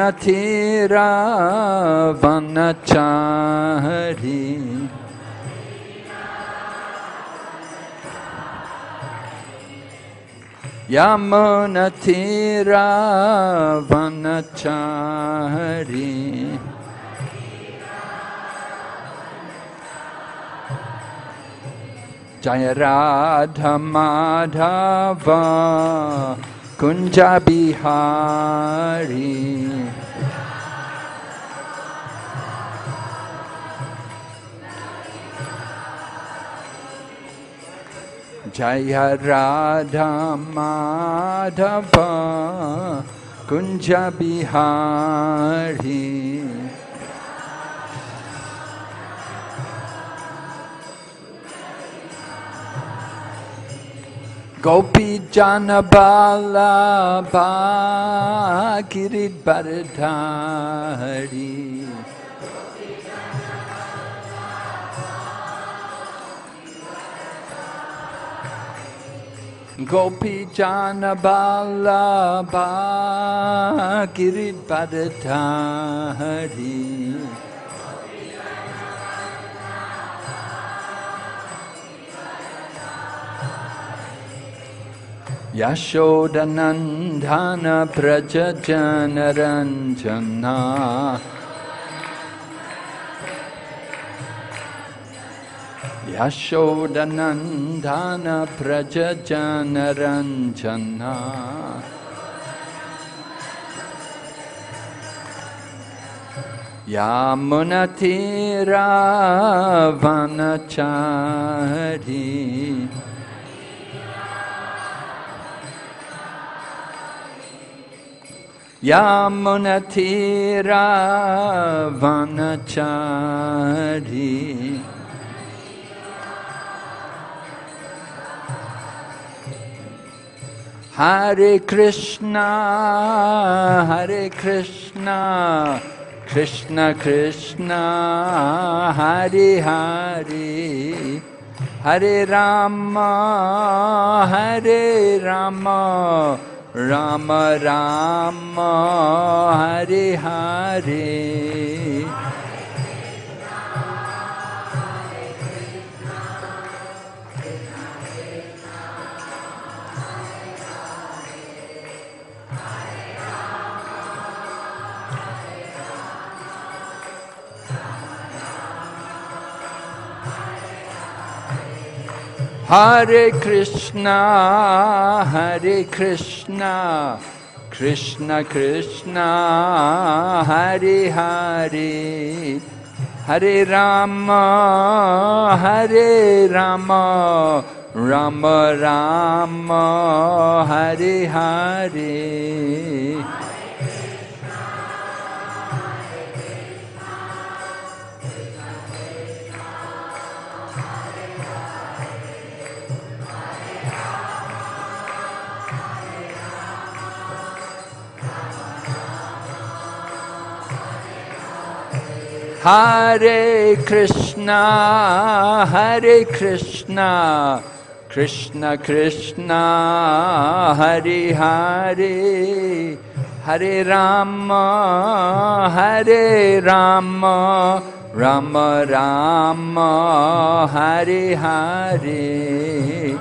Yamunatira vanachari Yamunatira vanachari Jaya Radha Madhava Kunja Bihari Jaya Radha Madhava Kunja Bihari Gopi Jana Vallabha Giridharidhari Gopi Jana Vallabha Giridharidhari Yashodanandana Prajajana Ranjana Yashodanandana Prajajana Ranjana Yamunatira Vanachari Yamunatira Vanachari Hare Krishna Krishna Krishna Hare Hare Hare Rama Rama Rama Hare Hare Hare Krishna, Krishna Krishna, Hare Hare, Hare Rama, Rama Rama, Hare Hare. Hare Krishna, Krishna Krishna, Hare Hare, Hare Rama, Rama Rama, Hare Hare.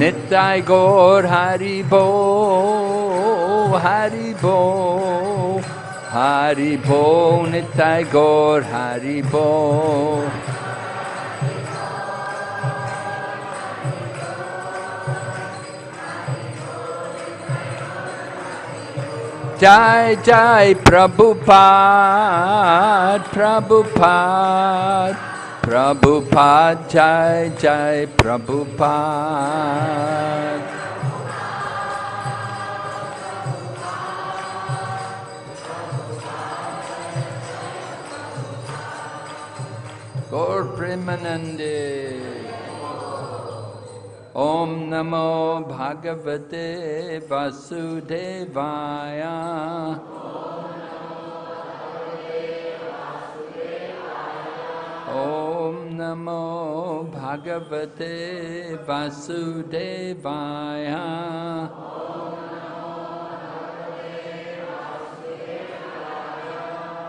Nitai Gaur Hari Bo, Hari Bo, Hari Bo, Nitai Gaur Hari Bo. Jai Jai Prabhupada, Prabhupada, Prabhupada, Jai Jai Prabhupada. Gaur Premanande. Om Namo Bhagavate Vasudevaya. Om Namo Bhagavate Vasudevaya.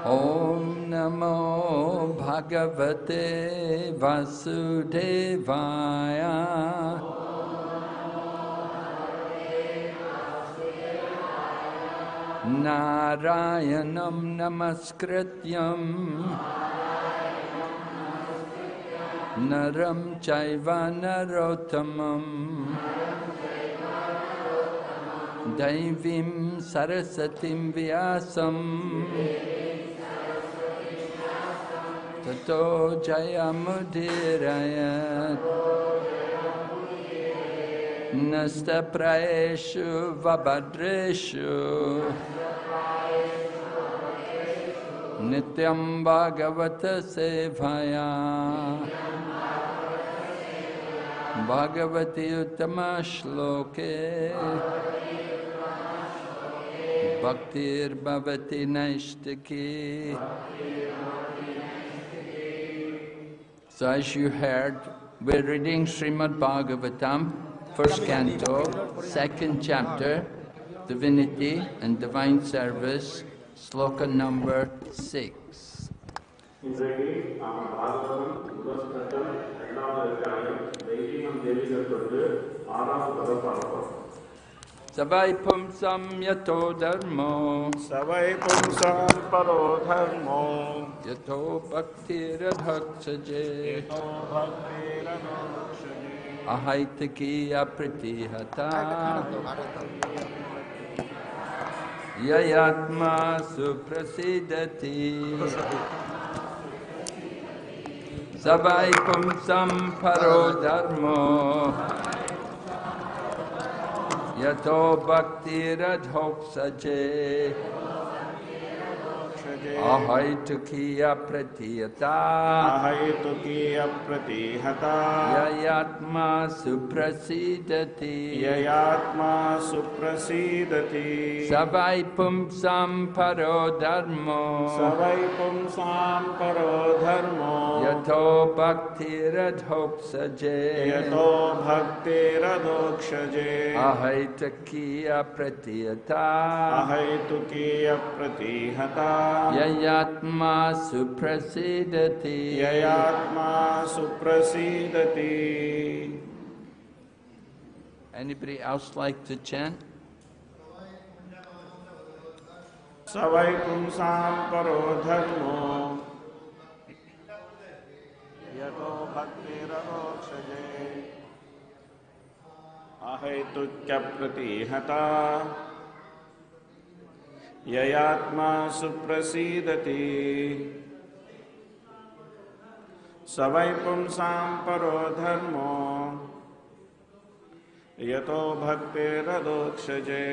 Om Namo Bhagavate Vasudevaya. Narayanam Namaskrityam Naram Chaiva Narottamam Daivim Sarasatim Vyasam Tato Jayamudirayat Nasta Praeshu Vabhadreshu Nityam Bhagavata Sevaya Bhagavati Uttama Shloke Bhaktir Bhavati Naishtaki. So as you heard, we're reading Srimad Bhagavatam, first canto, second chapter, Divinity and Divine Service, sloka number 6. Savai pumsam yato dharmo, Savai pumsam paro dharmo, yato bhakti radhaksaje, ahaitaki apritihata, yayatma suprasidati. Savai pumsam paro dharmo, yato bhakti radhoksaje, दोक्षजे ahaitukya pratiyata अहैतुकीय प्रतिहता yayatma suprasidati ययात्मा सुप्रसीदति savai pumsam paro dharmo सवै पुंसां परो धर्मो yato bhaktiradhoksaje यतो भक्तिरदोक्षजे ahaitukya pratiyata अहैतुकीय प्रतिहता yayatma suprasidati ययात्मा सुप्रसीदति Anybody else like to chant? सवै पुंसां परो धर्मो यतो भक्तिरदोक्षजे अहैतुक्य प्रतिहता ययात्मा सुप्रसीदति सवै पुंसां परो धर्मो यतो भक्तिरदोक्षजे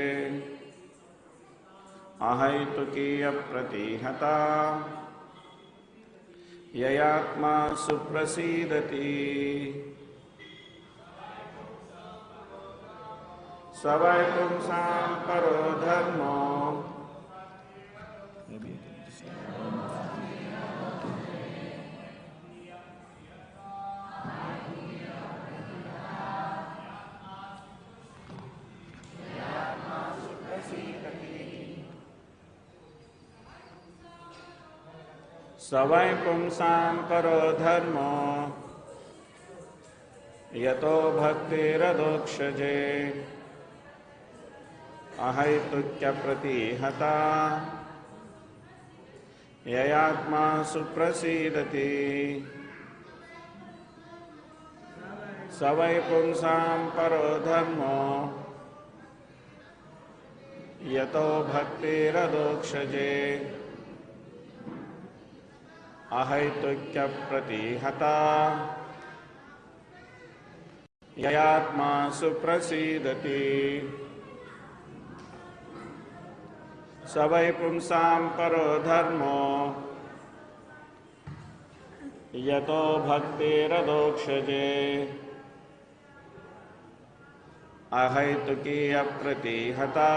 अहैतुकीय प्रतिहता ययात्मा सुप्रसीदति सवै पुंसां परो धर्मो सवै पुंसां परो धर्मो यतो भक्तिरदोक्षजे अहैतुक्य प्रतिहता ययात्मा सुप्रसीदति सवै पुंसां परो धर्मो यतो भक्तिरदोक्षजे अहैतुक्य प्रतिहता ययात्मा सुप्रसीदति सवै पुंसां परो धर्मो यतो भक्तिरदोक्षजे अहैतुकीय प्रतिहता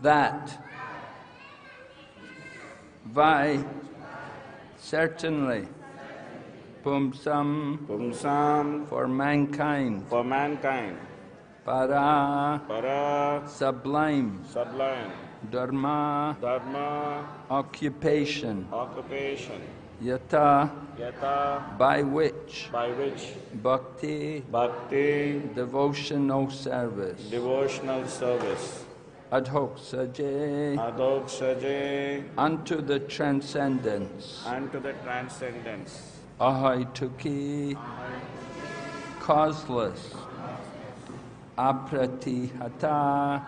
That Vai certainly Pumsam Pumsam for mankind for mankind Para Para sublime sublime Dharma Dharma occupation occupation Yata Yata by which Bhakti devotional service devotional service Adhoksaje unto the transcendence Ahaituki causeless Apratihata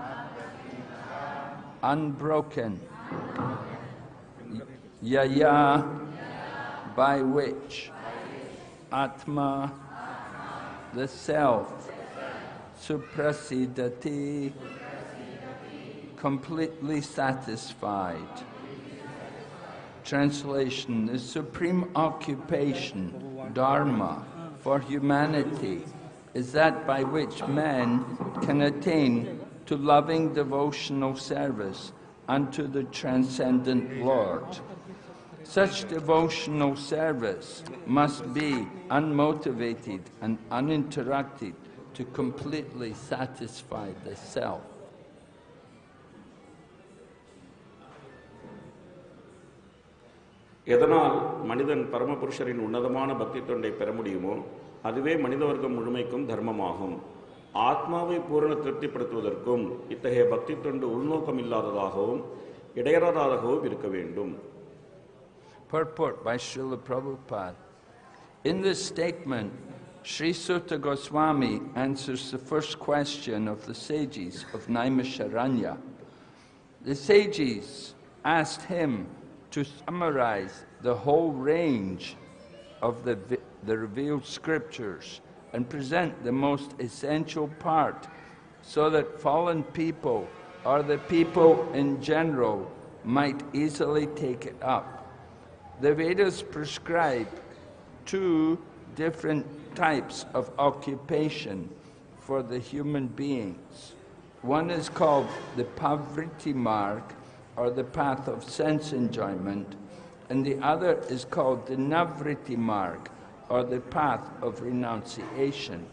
unbroken Yaya by which Atma the self Suprasidati completely satisfied. Translation: the supreme occupation, dharma, for humanity is that by which man can attain to loving devotional service unto the transcendent Lord. Such devotional service must be unmotivated and uninterrupted to completely satisfy the self. எதனால் மனிதன் பரமபுருஷரின் உன்னதமான பக்தி தொண்டை பெற முடியுமோ அதுவே மனித வர்க்கம் முழுமைக்கும் தர்மமாகும். ஆத்மாவை பூரண திருப்திப்படுத்துவதற்கும் இத்தகைய பக்தி தொண்டு உள்நோக்கம் இல்லாததாகவும் இடையறாததாகவும் இருக்க வேண்டும். Purport by Srila Prabhupada. In this statement, Sri Sutta Goswami answers the first question of the sages of Naimisharanya. The sages asked him to summarize the whole range of the revealed scriptures and present the most essential part so that fallen people or the people in general might easily take it up. The Vedas prescribe two different types of occupation for the human beings. One is called the Pavriti Marg, or the path of sense enjoyment, and the other is called the Navriti Marg, or the path of renunciation.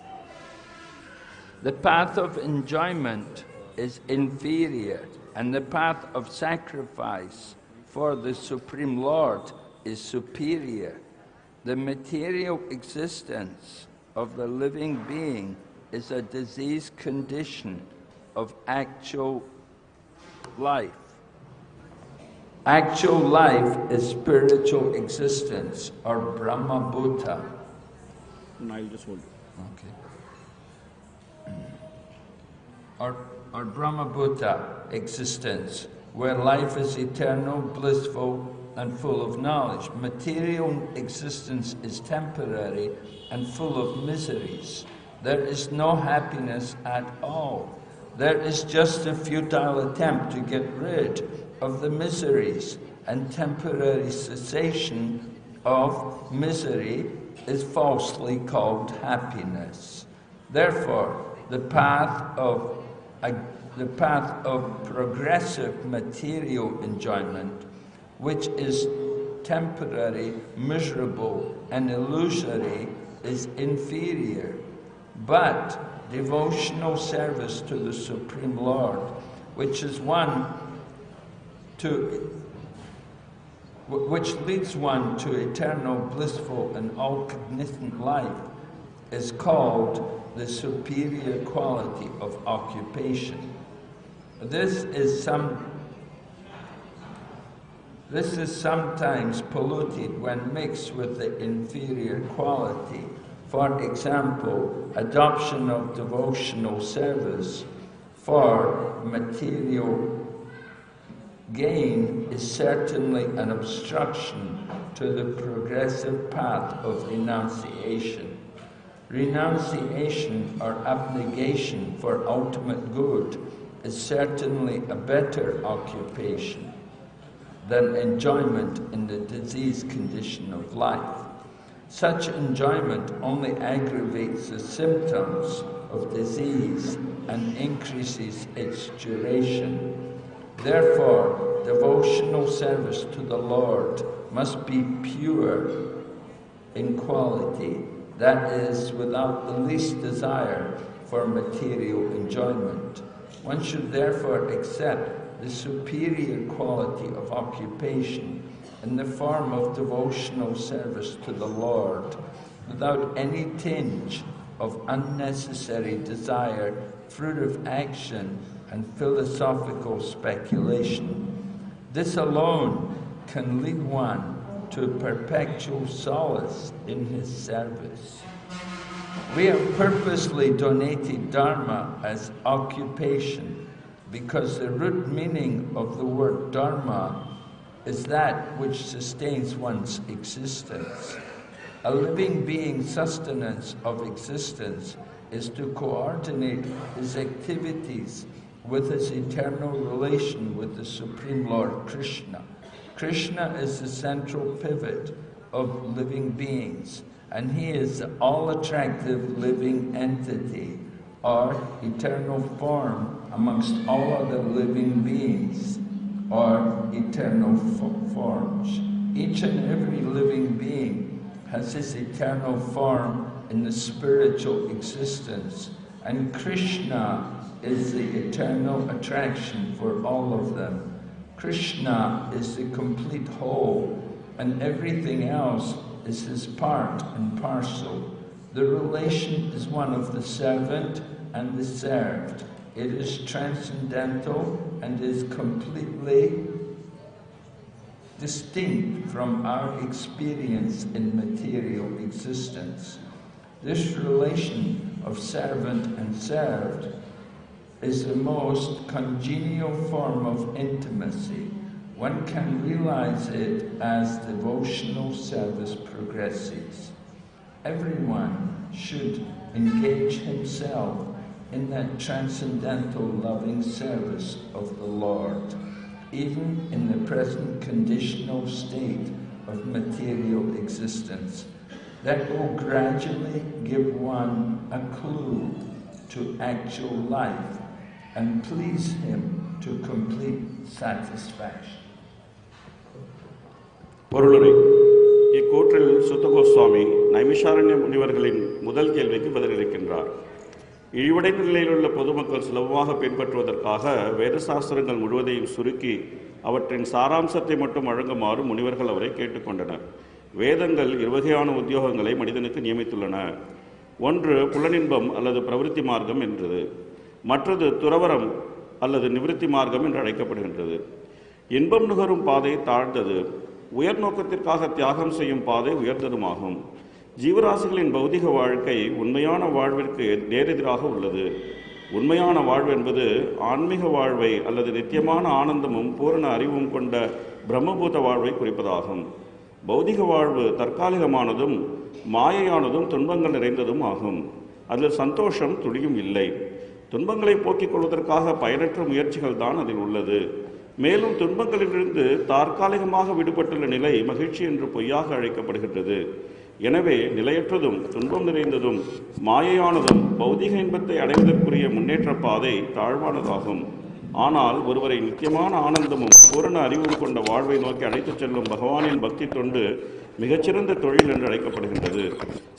The path of enjoyment is inferior, and the path of sacrifice for the Supreme Lord is superior. The material existence of the living being is a diseased condition of actual life. Actual life is spiritual existence, or Brahma Bhuta. No, I'll just hold it. Okay. Or Brahma Bhuta existence, where life is eternal, blissful, and full of knowledge. Material existence is temporary and full of miseries. There is no happiness at all. There is just a futile attempt to get rid of the miseries, and temporary cessation of misery is falsely called happiness. Therefore, the path of progressive material enjoyment, which is temporary, miserable, and illusory, is inferior. But devotional service to the Supreme Lord, which leads one to eternal, blissful, and all-cognizant life, is called the superior quality of occupation. This is sometimes polluted when mixed with the inferior quality. For example, adoption of devotional service for material gain is certainly an obstruction to the progressive path of renunciation. Renunciation or abnegation for ultimate good is certainly a better occupation than enjoyment in the diseased condition of life. Such enjoyment only aggravates the symptoms of disease and increases its duration. Therefore, devotional service to the Lord must be pure in quality, that is, without the least desire for material enjoyment. One should therefore accept the superior quality of occupation in the form of devotional service to the Lord, without any tinge of unnecessary desire, fruit of action, and philosophical speculation. This alone can lead one to perpetual solace in his service. We have purposely donated Dharma as occupation because the root meaning of the word Dharma is that which sustains one's existence. A living being's sustenance of existence is to coordinate his activities with his eternal relation with the Supreme Lord Krishna. Krishna is the central pivot of living beings, and he is the all-attractive living entity, or eternal form amongst all other living beings, or eternal forms. Each and every living being has his eternal form in the spiritual existence, and Krishna is the eternal attraction for all of them. Krishna is the complete whole, and everything else is his part and parcel. The relation is one of the servant and the served. It is transcendental and is completely distinct from our experience in material existence. This relation of servant and served is the most congenial form of intimacy. One can realize it as devotional service progresses. everyone should engage himself in that transcendental loving service of the Lord, even in the present conditional state of material existence. That will gradually give one a clue to actual life and please him to complete satisfaction. பொருளுரை. இக்கூற்றில் சுத்த கோஸ்வாமி நைமிஷாரண்ய முனிவர்களின் முதல் கேள்விக்கு பதிலளிக்கின்றார். இழிவடைந்த நிலையில் உள்ள பொதுமக்கள் சுலபமாக பின்பற்றுவதற்காக வேத சாஸ்திரங்கள் முழுவதையும் சுருக்கி அவற்றின் சாராம்சத்தை மட்டும் வழங்குமாறு முனிவர்கள் அவரை கேட்டுக்கொண்டனர். வேதங்கள் இருவகையான உத்தியோகங்களை மனிதனுக்கு நியமித்துள்ளன. ஒன்று புலனின்பம் அல்லது பிரவிற்த்தி மார்க்கம் என்றது, மற்றது துறவரம் அல்லது நிவிருத்தி மார்க்கம் என்று அழைக்கப்படுகின்றது. இன்பம் நுகரும் பாதை தாழ்ந்தது, உயர் நோக்கத்திற்காக தியாகம் செய்யும் பாதை உயர்ந்ததுமாகும். ஜீவராசிகளின் பௌதிக வாழ்க்கை உண்மையான வாழ்விற்கு நேரெதிராக உள்ளது. உண்மையான வாழ்வு என்பது ஆன்மீக வாழ்வை அல்லது நித்தியமான ஆனந்தமும் பூரண அறிவும் கொண்ட பிரம்மபூத வாழ்வை குறிப்பதாகும். பௌதிக வாழ்வு தற்காலிகமானதும் மாயையானதும் துன்பங்கள் நிறைந்ததும் ஆகும். அதில் சந்தோஷம் துளியும் இல்லை. துன்பங்களை போக்கிக் கொள்வதற்காக பயனற்ற முயற்சிகள் தான் அதில் உள்ளது. மேலும் துன்பங்களிலிருந்து தற்காலிகமாக விடுபட்டுள்ள நிலை மகிழ்ச்சி என்று பொய்யாக அழைக்கப்படுகின்றது. எனவே நிலையற்றதும் துன்பம் நிறைந்ததும் மாயையானதும் பௌதிக இன்பத்தை அடைவதற்குரிய முன்னேற்ற பாதை தாழ்வானதாகும். ஆனால் ஒருவரை நித்தியமான ஆனந்தமும் பூரண அறிவும் கொண்ட வாழ்வை நோக்கி அழைத்துச் செல்லும் பகவானின் பக்தி தொண்டு மிகச்சிறந்த தொழில் என்று அழைக்கப்படுகின்றது.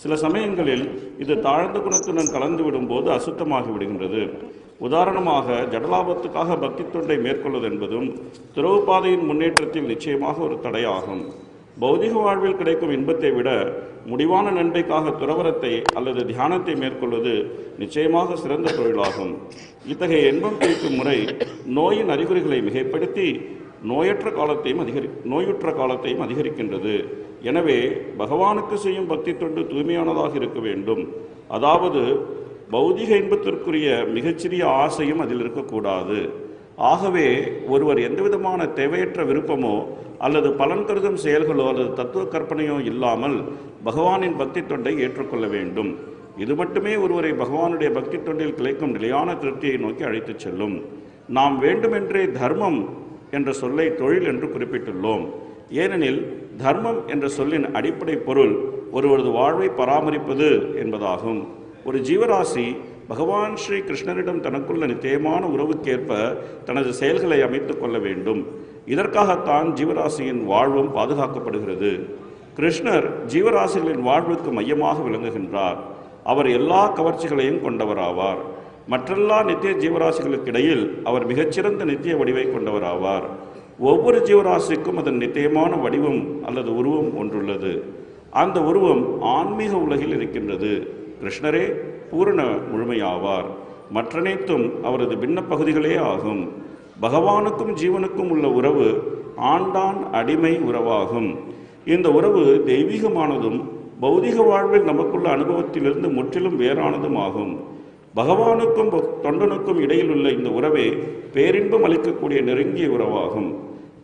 சில சமயங்களில் இது தாழ்ந்த குணத்துடன் கலந்து விடும்போது அசுத்தமாகி விடுகின்றது. உதாரணமாக, ஜடலாபத்துக்காக பக்தி தொண்டை மேற்கொள்வது என்பதும் துறவு பாதையின் முன்னேற்றத்தில் நிச்சயமாக ஒரு தடையாகும். பௌதிக வாழ்வில் கிடைக்கும் இன்பத்தை விட முடிவான நன்மைக்காக துறவரத்தை அல்லது தியானத்தை மேற்கொள்வது நிச்சயமாக சிறந்த தொழிலாகும். இத்தகைய இன்பம் கிடைக்கும் முறை நோயின் அறிகுறிகளை மிகைப்படுத்தி நோயுற்ற காலத்தையும் அதிகரிக்கின்றது. எனவே பகவானுக்கு செய்யும் பக்தி தொண்டு தூய்மையானதாக இருக்க வேண்டும். அதாவது பௌதிக இன்பத்திற்குரிய மிகச்சிறிய ஆசையும் அதில் இருக்கக்கூடாது. ஆகவே ஒருவர் எந்தவிதமான தேவையற்ற விருப்பமோ அல்லது பலன் கருதும் செயல்களோ அல்லது தத்துவ கற்பனையோ இல்லாமல் பகவானின் பக்தி தொண்டை ஏற்றுக்கொள்ள வேண்டும். இது மட்டுமே ஒருவரை பகவானுடைய பக்தி தொண்டில் கிடைக்கும் நிலையான திருப்தியை நோக்கி அழைத்துச் செல்லும். நாம் வேண்டுமென்றே தர்மம் என்ற சொல்லை தொழில் என்று குறிப்பிட்டுள்ளோம். ஏனெனில் தர்மம் என்ற சொல்லின் அடிப்படை பொருள் ஒருவரது வாழ்வை பராமரிப்பது என்பதாகும். ஒரு ஜீவராசி பகவான் ஸ்ரீ கிருஷ்ணரிடம் தனக்குள்ள நித்தியமான உறவுக்கேற்ப தனது செயல்களை அமைத்துக் கொள்ள வேண்டும். இதற்காகத்தான் ஜீவராசியின் வாழ்வும் பாதுகாக்கப்படுகிறது. கிருஷ்ணர் ஜீவராசிகளின் வாழ்வுக்கு மையமாக விளங்குகின்றார். அவர் எல்லா கவர்ச்சிகளையும் கொண்டவராவார். மற்றெல்லா நித்திய ஜீவராசிகளுக்கிடையில் அவர் மிகச்சிறந்த நித்திய வடிவை கொண்டவராவார். ஒவ்வொரு ஜீவராசிக்கும் அதன் நித்தியமான வடிவம் அல்லது உருவம் ஒன்றுள்ளது. அந்த உருவம் ஆன்மீக உலகில் இருக்கின்றது. கிருஷ்ணரே பூரண முழுமையாவார். மற்றனைத்தும் அவரது பின்ன பகுதிகளே ஆகும். பகவானுக்கும் ஜீவனுக்கும் உள்ள உறவு ஆண்டான் அடிமை உறவாகும். இந்த உறவு தெய்வீகமானதும் பௌதிக வாழ்வில் நமக்குள்ள அனுபவத்திலிருந்து முற்றிலும் வேறானதும் ஆகும். பகவானுக்கும் தொண்டனுக்கும் இடையில் உள்ள இந்த உறவே பேரின்பம் அளிக்கக்கூடிய நெருங்கிய உறவாகும்.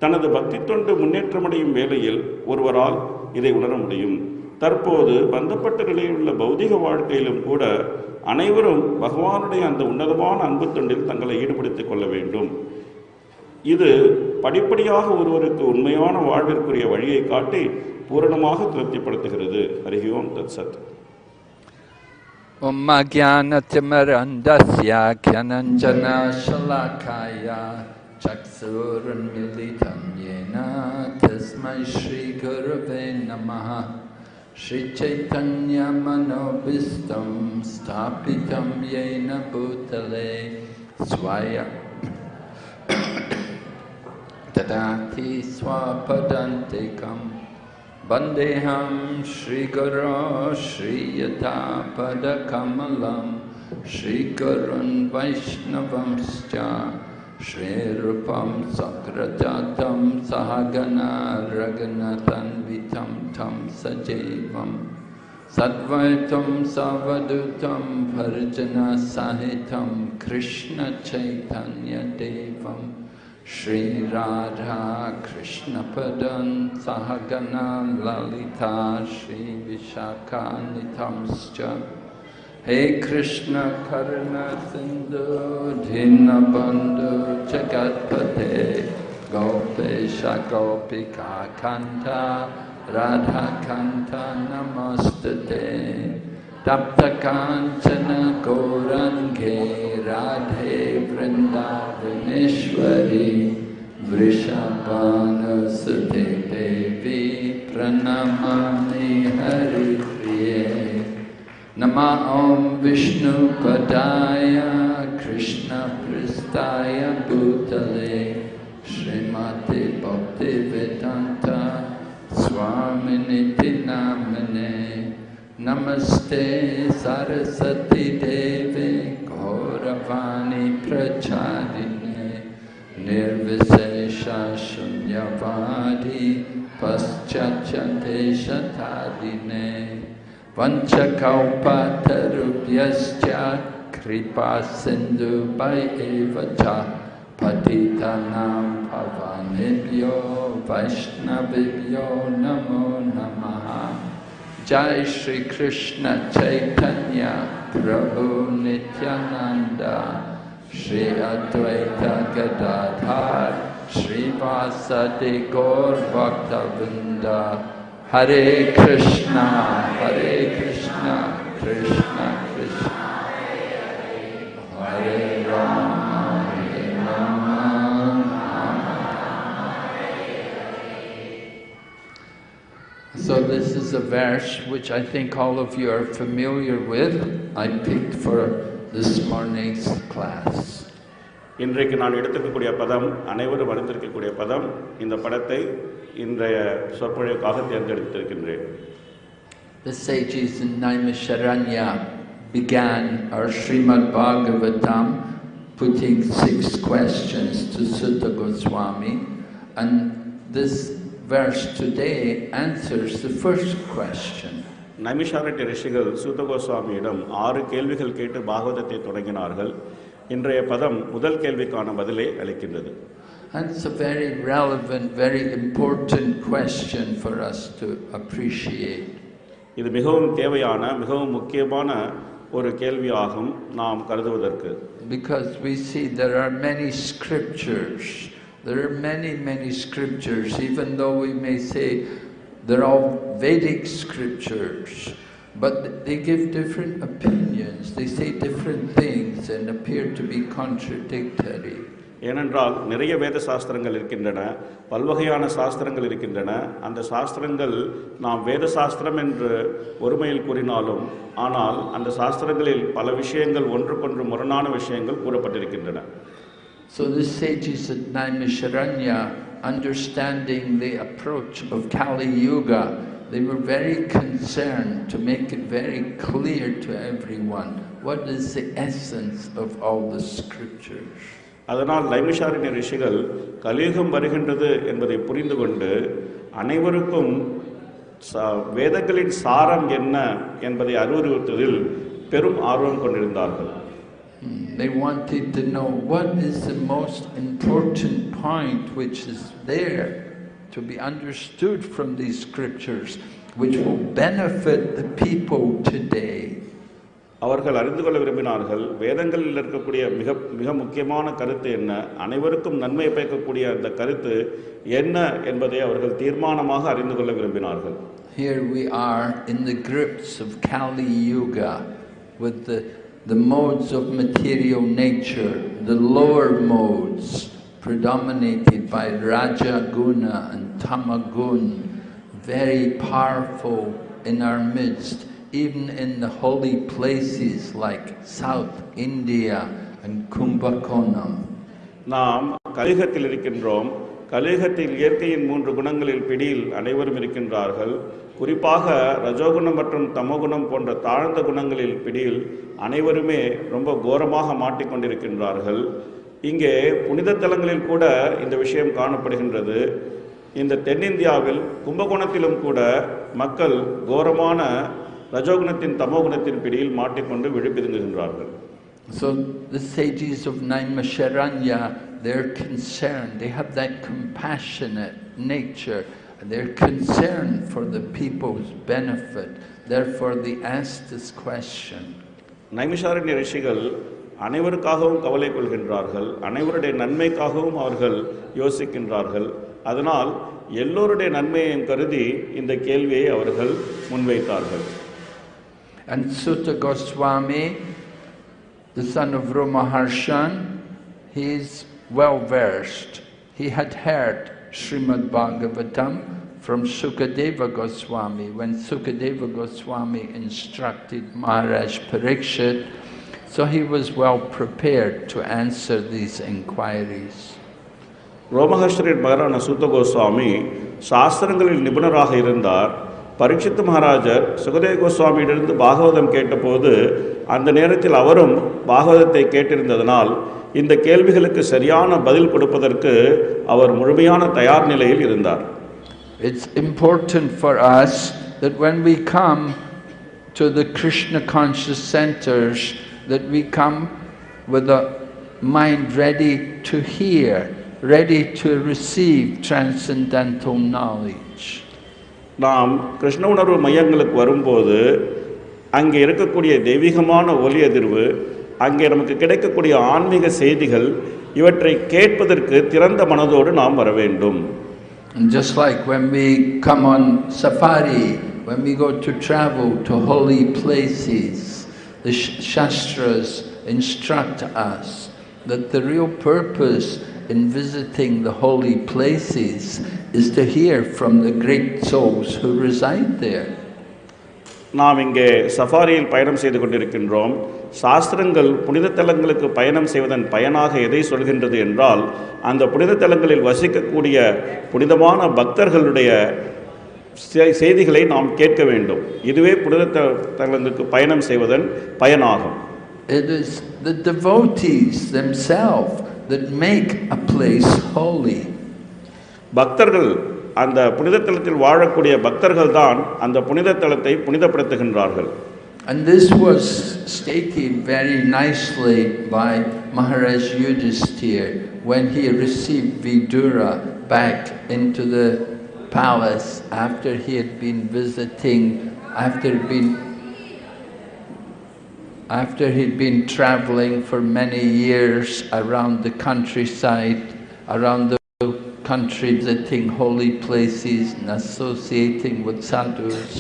தனது பக்தி தொண்டு முன்னேற்றமடையும் வேளையில் ஒருவரால் இதை உணர முடியும். தற்போது பந்தப்பட்ட நிலையில் உள்ள பௌதிக வாழ்க்கையிலும் கூட அனைவரும் பகவானுடைய அந்த உன்னதமான அன்பு தொண்டில் தங்களை ஈடுபடுத்திக் கொள்ள வேண்டும். இது படிப்படியாக ஒருவருக்கு உண்மையான வாழ்விற்குரிய வழியை காட்டி பூரணமாக திருப்திப்படுத்துகிறது. ஹரி ஓம் தத் சத். Om Jnana-timirandasya Gyananjana Shalakaya Chaksurunmilitam Yena Tasmai Shri Gurave Namaha Shri Chaitanya Manobhistam Stapitam Yena Bhutale Swaya Tadati Swapadantikam Bandeham Shri Guru Shri Yata Padakamalam Shri Gurun Vaishnavamscha Shri Rupam Sakrajatam Sahagana Raghunathan Vitam Tam Sajevam Sadvaitam Savadutam Bharjana Sahitam Krishna Chaitanya Devam Shri Radha Krishna Padan Sahagana Lalita Shri Vishakanitamscha He Krishna Karuna Sindhu Dinabandhu Jagatpate Gopesha Gopika Kanta Radha Kanta Namastate Tapta Kanchana Gaurange Radhe Vrindavaneshwari Vrishabhanu Sute Devi Pranamami Haripriye Nama Om Vishnu Padaya Krishna Pristaya Bhutale Srimati Bhakti Vedanta Swaminiti Namane Namaste Saraswati Devi Gauravani Prachadine Nirvisesha Shunyavadi Paschachante Shatadine Vanchakalpa Tarubhyascha Kripa Sindhu Bhaivacha Patitanam Pavanibhyo Vaishnavibhyo Namo Namaha Jai Shri Krishna Chaitanya Prabhu Nityananda Shri Advaita Gadadhar Shri Vasadi Gaur Bhaktavinda Hare Krishna Krishna Krishna Hare Rama Hare So this is a verse which I think all of you are familiar with. I picked for this morning's class. இன்றைக்கு நான் எடுத்துக்கக்கூடிய பதம் அனைவரும் அறிந்திருக்கக்கூடிய பதம். இந்த படத்தை இன்றைய சொற்பொழிவுக்காக தேர்ந்தெடுத்திருக்கின்றேன். The sages in Naimisharanya began our Srimad Bhagavatam putting 6 questions to Sutta Goswami, and this verse today answers the first question. Naimisharanya ரிஷிகள் சூத கோஸ்வாமியிடம் 6 கேள்விகள் கேட்டு பாகவதத்தை தொடங்கினார்கள். இன்றைய பதம் முதல் கேள்விக்கான பதிலை அளிக்கின்றது. And it's a very relevant, very important question for us to appreciate. இது மிகவும் தேவையான, மிகவும் முக்கியமான ஒரு கேள்வியாகும் நாம் கருதுவதற்கு. Because we see there are many scriptures. There are many scriptures, even though we may say they're all Vedic scriptures, but they give different opinions, they say different things and appear to be contradictory. ஏனென்றால் நிறைய வேத சாஸ்திரங்கள் இருக்கின்றன, பல்வகையான சாஸ்திரங்கள் இருக்கின்றன. அந்த சாஸ்திரங்கள் நாம் வேத சாஸ்திரம் என்று ஒருமையில் கூறினாலும், ஆனால் அந்த சாஸ்திரங்களில் பல விஷயங்கள் ஒன்றுக்கொன்று முரணான விஷயங்கள் கூறப்பட்டிருக்கின்றன. So the sages at Naimisharanya, understanding the approach of Kali Yuga, they were very concerned to make it very clear to everyone what is the essence of all the scriptures. அதனால் நைமிஷாரண்ய ரிஷிகள் கலியுகம் வருகின்றது என்பதை புரிந்து கொண்டு அனைவருக்கும் வேதங்களின் சாரம் என்ன என்பதை அறிவுறுத்துவதில் பெரும் ஆர்வம் கொண்டிருந்தார்கள். They wanted to know what is the most important point which is there to be understood from these scriptures, which will benefit the people today. அவர்கள் அறிந்து கொள்ள விரும்பினார்கள், வேதங்களில் இருக்கக்கூடிய மிக முக்கியமான கருத்து என்ன, அனைவருக்கும் நன்மை பயக்கக்கூடிய அந்த கருத்து என்ன என்பதை அவர்கள் தீர்மானமாக அறிந்து கொள்ள விரும்பினார்கள். Here we are in the grips of Kali Yuga with the modes of material nature, the lower modes predominated by Raja Guna and Tamagun, very powerful in our midst, even in the holy places like South India and Kumbakonam. நாம் கலியுகத்தில் இருக்கின்றோம். கலியுகத்தில் இயற்கையின் 3 குணங்களில் பிடியில் அனைவரும் இருக்கின்றார்கள். குறிப்பாக ரஜோகுணம் மற்றும் தமோகுணம் போன்ற தாழ்ந்த குணங்களில் பிடியில் அனைவருமே ரொம்ப கோரமாக மாட்டிக்கொண்டிருக்கின்றார்கள். இங்கே புனித தலங்களில் கூட இந்த விஷயம் காணப்படுகின்றது. இந்த தென்னிந்தியாவில் கும்பகோணத்திலும் கூட மக்கள் கோரமான ரஜோகுணத்தின் தமோகுணத்தின் பிடியில் மாட்டிக்கொண்டு விழிப்பிதுங்குகின்றார்கள். So the sages of Naimisharanya, they're concerned, they have that compassionate nature, and they're concerned for the people's benefit. Therefore, they asked this question. Naimisharanya ரிஷிகள் அனைவருக்காகவும் கவலை கொள்கின்றார்கள், அனைவருடைய நன்மைக்காகவும் அவர்கள் யோசிக்கின்றார்கள். அதனால் எல்லோருடைய நன்மையையும் கருதி இந்த கேள்வியை அவர்கள் முன்வைத்தார்கள். And Sutta Goswami, the son of Romaharshan, he is well versed. He had heard Srimad Bhagavatam from Sukadeva Goswami when Sukadeva Goswami instructed Maharaj Parikshit, so he was well prepared to answer these inquiries. ரோமஹர்ஷரின் மகரான சூத்த Goswami சாஸ்திரங்களில் நிபுணராக இருந்தார். பரீட்சித் மகாராஜர் சுகதேவ கோஸ்வாமியிலிருந்து பாகவதம் கேட்டபோது அந்த நேரத்தில் அவரும் பாகவதத்தை கேட்டிருந்ததனால் இந்த கேள்விகளுக்கு சரியான பதில் கொடுப்பதற்கு அவர் முழுமையான தயார் நிலையில் இருந்தார். It's important for us that when we come to the Krishna conscious centers, that we come with a mind ready to hear, ready to receive transcendental knowledge. நாம் கிருஷ்ண உணர்வு மையங்களுக்கு வரும்போது அங்கே இருக்கக்கூடிய தெய்வீகமான ஒலி அதிர்வு, அங்கே நமக்கு கிடைக்கக்கூடிய ஆன்மீக செய்திகள், இவற்றை கேட்பதற்கு திறந்த மனதோடு நாம் வர வேண்டும். And just like when we come on safari, when we go to travel to holy places, the Shastras instruct us that the real purpose in visiting the holy places is to hear from the great souls who reside there. நாம் இங்கே சஃபாரியில் பயணம் செய்து கொண்டிருக்கின்றோம். சாஸ்திரங்கள் புனித தலங்களுக்கு பயணம் செய்வதன் பயனாக எதை சொல்கின்றது என்றால், அந்த புனித தலங்களில் வசிக்கக்கூடிய புனிதமான பக்தர்களுடைய செய்திகளை நாம் கேட்க வேண்டும். இதுவே புனித தலங்களுக்கு பயணம் செய்வதன் பயனாகும். It is the devotees themselves that make a place holy. பக்தர்கள், அந்த புனித தலத்தில் வாழக்கூடிய பக்தர்கள் தான் அந்த புனித தலத்தை புனிதப்படுத்துகின்றார்கள். And this was stated very nicely by Maharaj Yudhisthira when he received Vidura back into the palace after he had been visiting, after he'd been traveling for many years around the countryside, around the country, visiting holy places and associating with sadhus.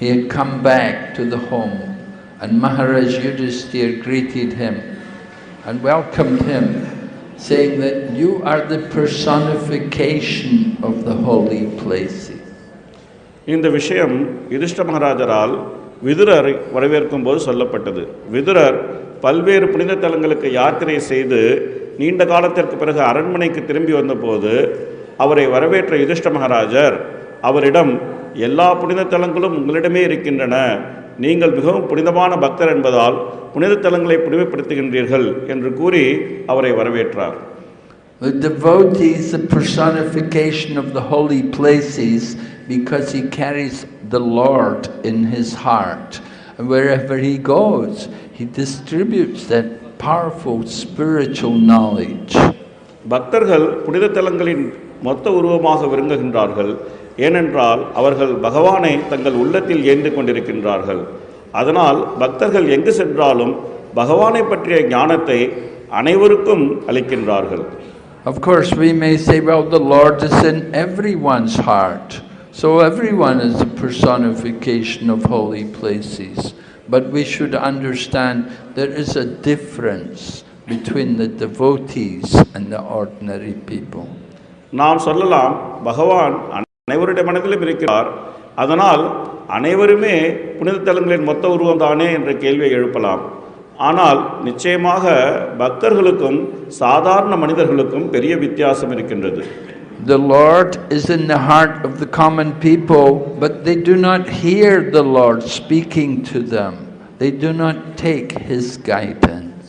He had come back to the home, and Maharaj Yudhisthira greeted him and welcomed him, saying that you are the personification of the holy places. இந்த விஷயம் யுதிஷ்ட மகாராஜரால் விதுரரை வரவேற்கும் போது சொல்லப்பட்டது. விதுரர் பல்வேறு புனித தலங்களுக்கு யாத்திரை செய்து நீண்ட காலத்திற்கு பிறகு அரண்மனைக்கு திரும்பி வந்தபோது அவரை வரவேற்ற யுதிஷ்ட மகாராஜர் அவரிடம், எல்லா புனித தலங்களும் உங்களிடமே இருக்கின்றன, நீங்கள் மிகவும் புனிதமான பக்தர் என்பதால் புனித தலங்களை புனிதப்படுத்துகின்றீர்கள் என்று கூறி அவரை வரவேற்றார். The devotee is the personification of the holy places because he carries the Lord in his heart. And wherever he goes, he distributes that powerful spiritual knowledge. பக்தர்கள் புனித தலங்களின் மொத்த உருவமாக விளங்குகின்றார்கள். ஏனென்றால் அவர்கள் பகவானை தங்கள் உள்ளத்தில் ஏந்தி கொண்டிருக்கின்றார்கள். அதனால் பக்தர்கள் எங்கு சென்றாலும் பகவானை பற்றிய ஞானத்தை அனைவருக்கும் அளிக்கின்றார்கள். Of course, we may say, well, the Lord is in everyone's heart, so everyone is a personification of holy places. But we should understand there is a difference between the devotees and the ordinary people. நாம் சொல்லலாம், பகவான் அனைவருடைய மனதிலும் இருக்கிறார், அதனால் அனைவருமே புனித தலங்களின் மொத்த உருவம் தானே என்ற கேள்வியை எழுப்பலாம். ஆனால் நிச்சயமாக பக்தர்களுக்கும் சாதாரண மனிதர்களுக்கும் பெரிய வித்தியாசம் இருக்கின்றது. The Lord is in the heart of the common people, but they do not hear the Lord speaking to them. They do not take His guidance.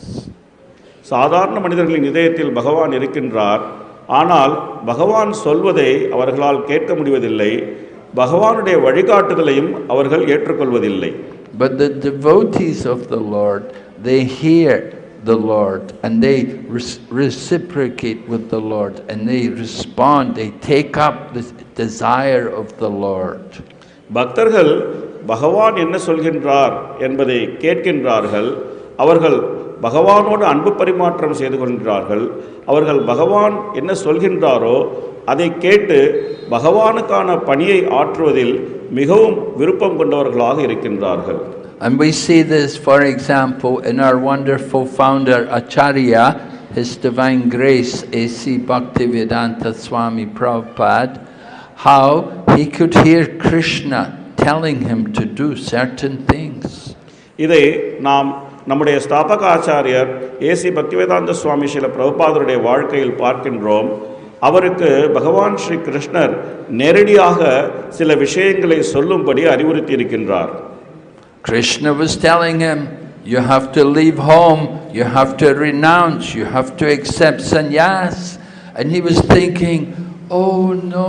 சாதாரண மனிதர்களின் இதயத்தில் பகவான் இருக்கின்றார், ஆனால் பகவான் சொல்வதை அவர்களால் கேட்க முடிவதில்லை, பகவானுடைய வழிகாட்டுதலையும் அவர்கள் ஏற்றுக்கொள்வதில்லை. But the devotees of the Lord, they hear the Lord, and they reciprocate with the Lord, and they respond, they take up the desire of the Lord. பக்தர்கள் பகவான் என்ன சொல்கின்றார் என்பதை கேட்கின்றார்கள். அவர்கள் பகவானோடு அன்பு பரிமாற்றம் செய்து கொள்கிறார்கள். அவர்கள் பகவான் என்ன சொல்கின்றாரோ அதை கேட்டு பகவானுக்கான பணியை ஆற்றுவதில் மிகவும் விருப்பம் கொண்டவர்களாக இருக்கின்றார்கள். And we see this, for example, in our wonderful founder Acharya, His Divine Grace A.C. Bhaktivedanta Swami Prabhupada, how he could hear Krishna telling him to do certain things. இதை நாம் நம்முடைய ஸ்தாபக ஆச்சாரியர் ஏசி பக்திவேதாந்த சுவாமி ஸ்ரீல பிரபுபாதருடைய வாழ்க்கையில் பார்க்கின்றோம். அவருக்கு பகவான் ஸ்ரீ கிருஷ்ணர் நேரடியாக சில விஷயங்களை சொல்லும்படி அறிவுறுத்தி இருக்கின்றார். Krishna was telling him, you have to leave home, you have to renounce, you have to accept sannyas. And he was thinking, oh no,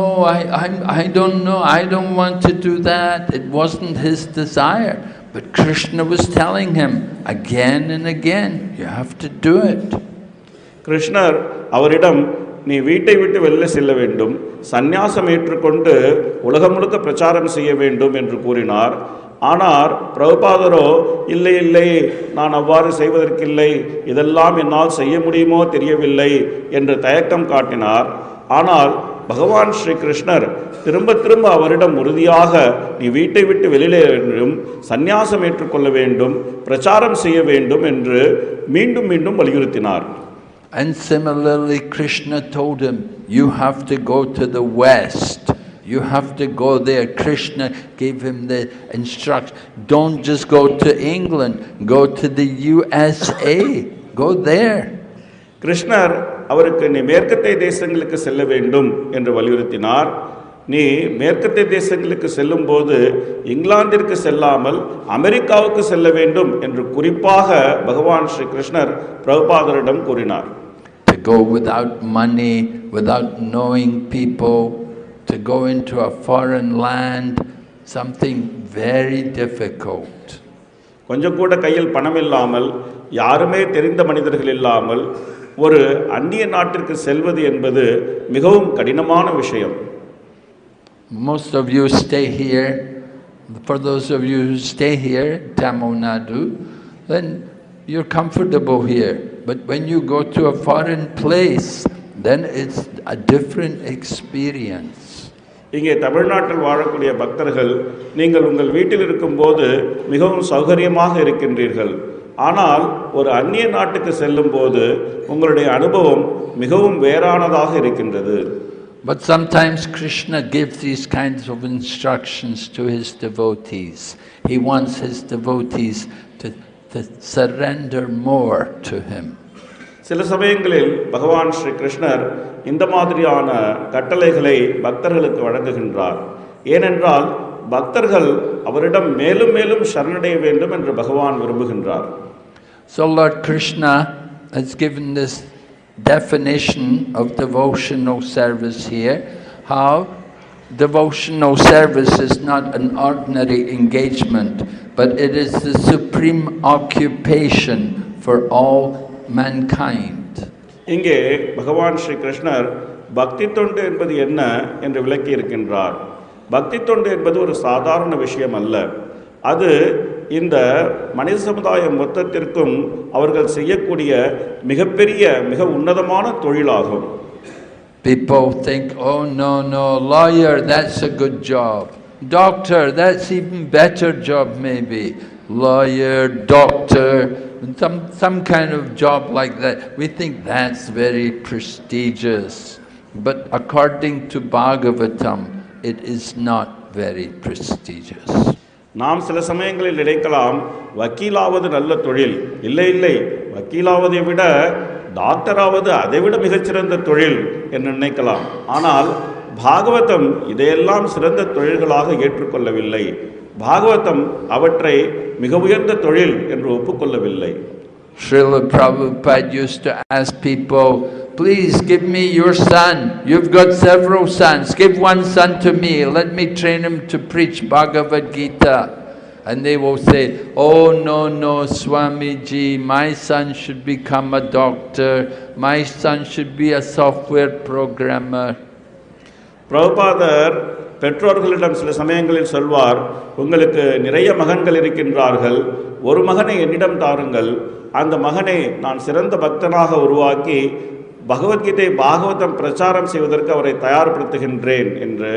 I don't know, I don't want to do that. It wasn't his desire. But Krishna was telling him again and again, you have to do it. கிருஷ்ணர் அவரிடம் நீ வீட்டை விட்டு வெளில செல்ல வேண்டும், சந்நியாசம் ஏற்றுக்கொண்டு உலகம் முழுக்க பிரச்சாரம் செய்ய வேண்டும் என்று கூறினார். ஆனால் பிரபுபாதரோ இல்லை இல்லை, நான் அவ்வாறு செய்வதற்கில்லை, இதெல்லாம் என்னால் செய்ய முடியுமோ தெரியவில்லை என்று தயக்கம் காட்டினார். ஆனால் பகவான் ஸ்ரீ கிருஷ்ணர் திரும்ப திரும்ப அவரிடம் உறுதியாக நீ வீட்டை விட்டு வெளியிலே வேண்டும், சந்நியாசம் ஏற்றுக்கொள்ள வேண்டும், பிரச்சாரம் செய்ய வேண்டும் என்று மீண்டும் மீண்டும் வலியுறுத்தினார். And similarly, Krishna told him, you have to go to the west. You have to go there. Krishna gave him the instruction. Don't just go to England. Go to the USA. Go there. கிருஷ்ணர் அவருக்கு நீ மேற்கத்திய தேசங்களுக்கு செல்ல வேண்டும் என்று வலியுறுத்தினார். நீ மேற்கத்திய தேசங்களுக்கு செல்லும் போது இங்கிலாந்திற்கு செல்லாமல் அமெரிக்காவுக்கு செல்ல வேண்டும் என்று குறிப்பாக பகவான் ஸ்ரீ கிருஷ்ணர் பிரபுபாதரிடம் கூறினார். To go without money, without knowing people, to go into a foreign land, something very difficult. கொஞ்சம் கூட கையில் பணம் இல்லாமல், யாருமே தெரிந்த மனிதர்கள் இல்லாமல் ஒரு அந்நிய நாட்டிற்கு செல்வது என்பது மிகவும் கடினமான விஷயம். Most of you stay here. For those of you who stay here, Tamil Nadu, then you're comfortable here. But when you go to a foreign place, then it's a different experience. இங்கே தமிழ்நாட்டில் வாழக்கூடிய பக்தர்கள் நீங்கள் உங்கள் வீட்டில் இருக்கும்போது மிகவும் சௌகரியமாக இருக்கின்றீர்கள். ஆனால் ஒரு அந்நிய நாட்டுக்கு செல்லும் போது உங்களுடைய அனுபவம் மிகவும் வேறானதாக இருக்கின்றது. But sometimes Krishna gives these kinds of instructions to his devotees. He wants his devotees to surrender more to him. சில சமயங்களில் பகவான் ஸ்ரீ கிருஷ்ணர் இந்த மாதிரியான கட்டளைகளை பக்தர்களுக்கு வழங்குகின்றார். ஏனென்றால் பக்தர்கள் அவரிடம் மேலும் மேலும் சரணடைய வேண்டும் என்று பகவான் விரும்புகின்றார். So Lord Krishna has given this definition of devotional service here, how devotional service is not an ordinary engagement, but it is the supreme occupation for all mankind. இங்கே பகவான் ஸ்ரீ கிருஷ்ணர் பக்தி தொண்டு என்பது என்ன என்று விளக்கி இருக்கின்றார். பக்தி தொண்டு என்பது ஒரு சாதாரண விஷயம் அல்ல. அது இந்த மனித சமுதாயம் மொத்தத்திற்கும் அவர்கள் செய்யக்கூடிய மிகப்பெரிய மிக உன்னதமான தொழிலாகும். People think, oh no, lawyer, that's a good job. Doctor, that's even better job maybe. Lawyer, doctor, some kind of job like that. We think that's very prestigious. But according to Bhagavatam, it is not very prestigious. நாம் சில சமயங்களில் நினைக்கலாம் வக்கீலாவது நல்ல தொழில். இல்லை இல்லை, வக்கீலாவதை விட டாக்டராவது அதைவிட மிகச்சிறந்த தொழில் என்று நினைக்கலாம். ஆனால் பாகவதம் இதையெல்லாம் சிறந்த தொழில்களாக ஏற்றுக்கொள்ளவில்லை. பாகவதம் அவற்றை மிக உயர்ந்த தொழில் என்று ஒப்புக்கொள்ளவில்லை. Srila Prabhupada used to ask people, please give me your son. You've got several sons. Give one son to me. Let me train him to preach Bhagavad Gita. And they will say, oh no, Swamiji, my son should become a doctor, my son should be a software programmer. பிரபுபாதர் பெற்றோர்களிடம் சில சமயங்களில் சொல்வார், உங்களுக்கு நிறைய மகன்கள் இருக்கின்றார்கள், ஒரு மகனை என்னிடம் தாருங்கள், அந்த மகனை நான் சிறந்த பக்தனாக உருவாக்கி பகவத்கீதை பாகவதம் பிரச்சாரம் செய்வதற்கு அவரை தயார்படுத்துகின்றேன் என்று.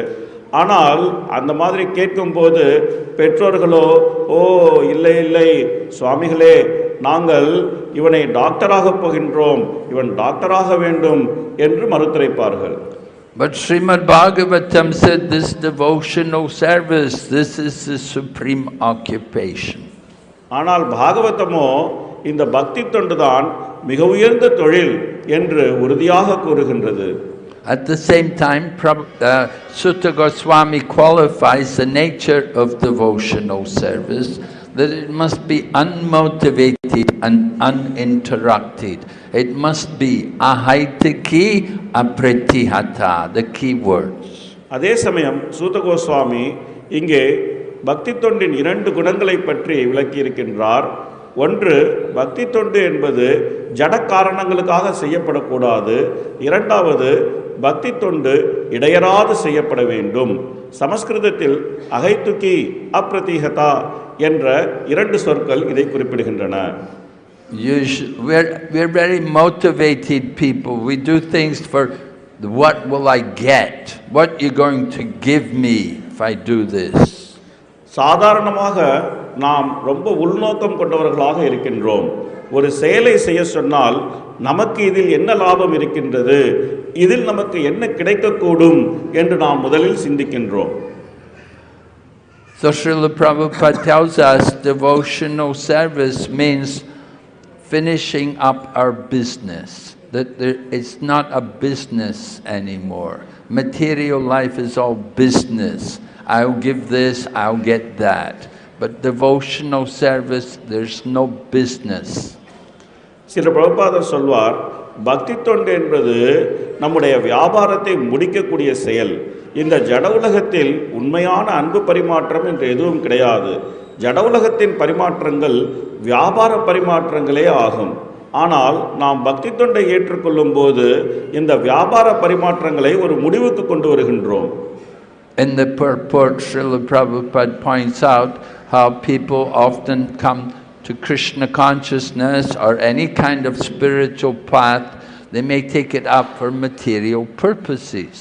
ஆனால் அந்த மாதிரி கேட்கும்போது பெற்றோர்களோ, ஓ இல்லை சுவாமிகளே, நாங்கள் இவனை டாக்டராக போகின்றோம், இவன் டாக்டராக வேண்டும் என்று மறுத்துரைப்பார்கள். But Srimad Bhagavatam said this devotional service, this is the supreme occupation. ஆனால் பாகவதமோ இந்த பக்தி தொண்டுதான் மிக உயர்ந்த தொழில் என்று உறுதியாக கூறுகின்றது. At the same time, Sutta Goswami qualifies the nature of devotional service, that it must be unmotivated and uninterrupted. It must be ahaitaki apratihata, the key words. அதே சமயம் சூத கோஸ்வாமி இங்கே பக்தி தொண்டின் 2 குணங்களை பற்றி விளக்கி இருக்கின்றார். ஒன்று, பக்தி தொண்டு என்பது ஜட காரணங்களுக்காக செய்யப்படக்கூடாது. இரண்டாவது, பக்தி தொண்டு இடையறாது செய்யப்பட வேண்டும். சமஸ்கிருதத்தில் அகைத்துக்கி அப்ரதிஹதா என்ற 2 சொற்கள் இதை குறிப்பிடுகின்றன. We're very motivated people. We do things for what will I get? What you're going to give me if I do this? சாதாரணமாக நாம் ரொம்ப உள்நோக்கம் கொண்டவர்களாக இருக்கின்றோம். ஒரு செயலை செய்ய சொன்னால் நமக்கு இதில் என்ன லாபம் இருக்கின்றது, இதில் நமக்கு என்ன கிடைக்கக்கூடும் என்று நாம் முதலில் சிந்திக்கின்றோம். So Srila Prabhupada tells us devotional service means finishing up our business, that it's not a business anymore. Material life is all business. I'll give this, I'll get that. But devotional service, there's no business. சில பிரபுபாதர் சொல்வார், பக்தி தொண்டு என்பது நம்முடைய வியாபாரத்தை முடிக்கக்கூடிய செயல். இந்த ஜட உலகத்தில் உண்மையான அன்பு பரிமாற்றம் என்று எதுவும் கிடையாது. ஜட உலகத்தின் பரிமாற்றங்கள் வியாபார பரிமாற்றங்களே ஆகும். ஆனால் நாம் பக்தி தொண்டை ஏற்றுக்கொள்ளும் போது இந்த வியாபார பரிமாற்றங்களை ஒரு முடிவுக்கு கொண்டு வருகின்றோம். In the purport, Srila Prabhupada points out how people often come to Krishna consciousness or any kind of spiritual path, they may take it up for material purposes.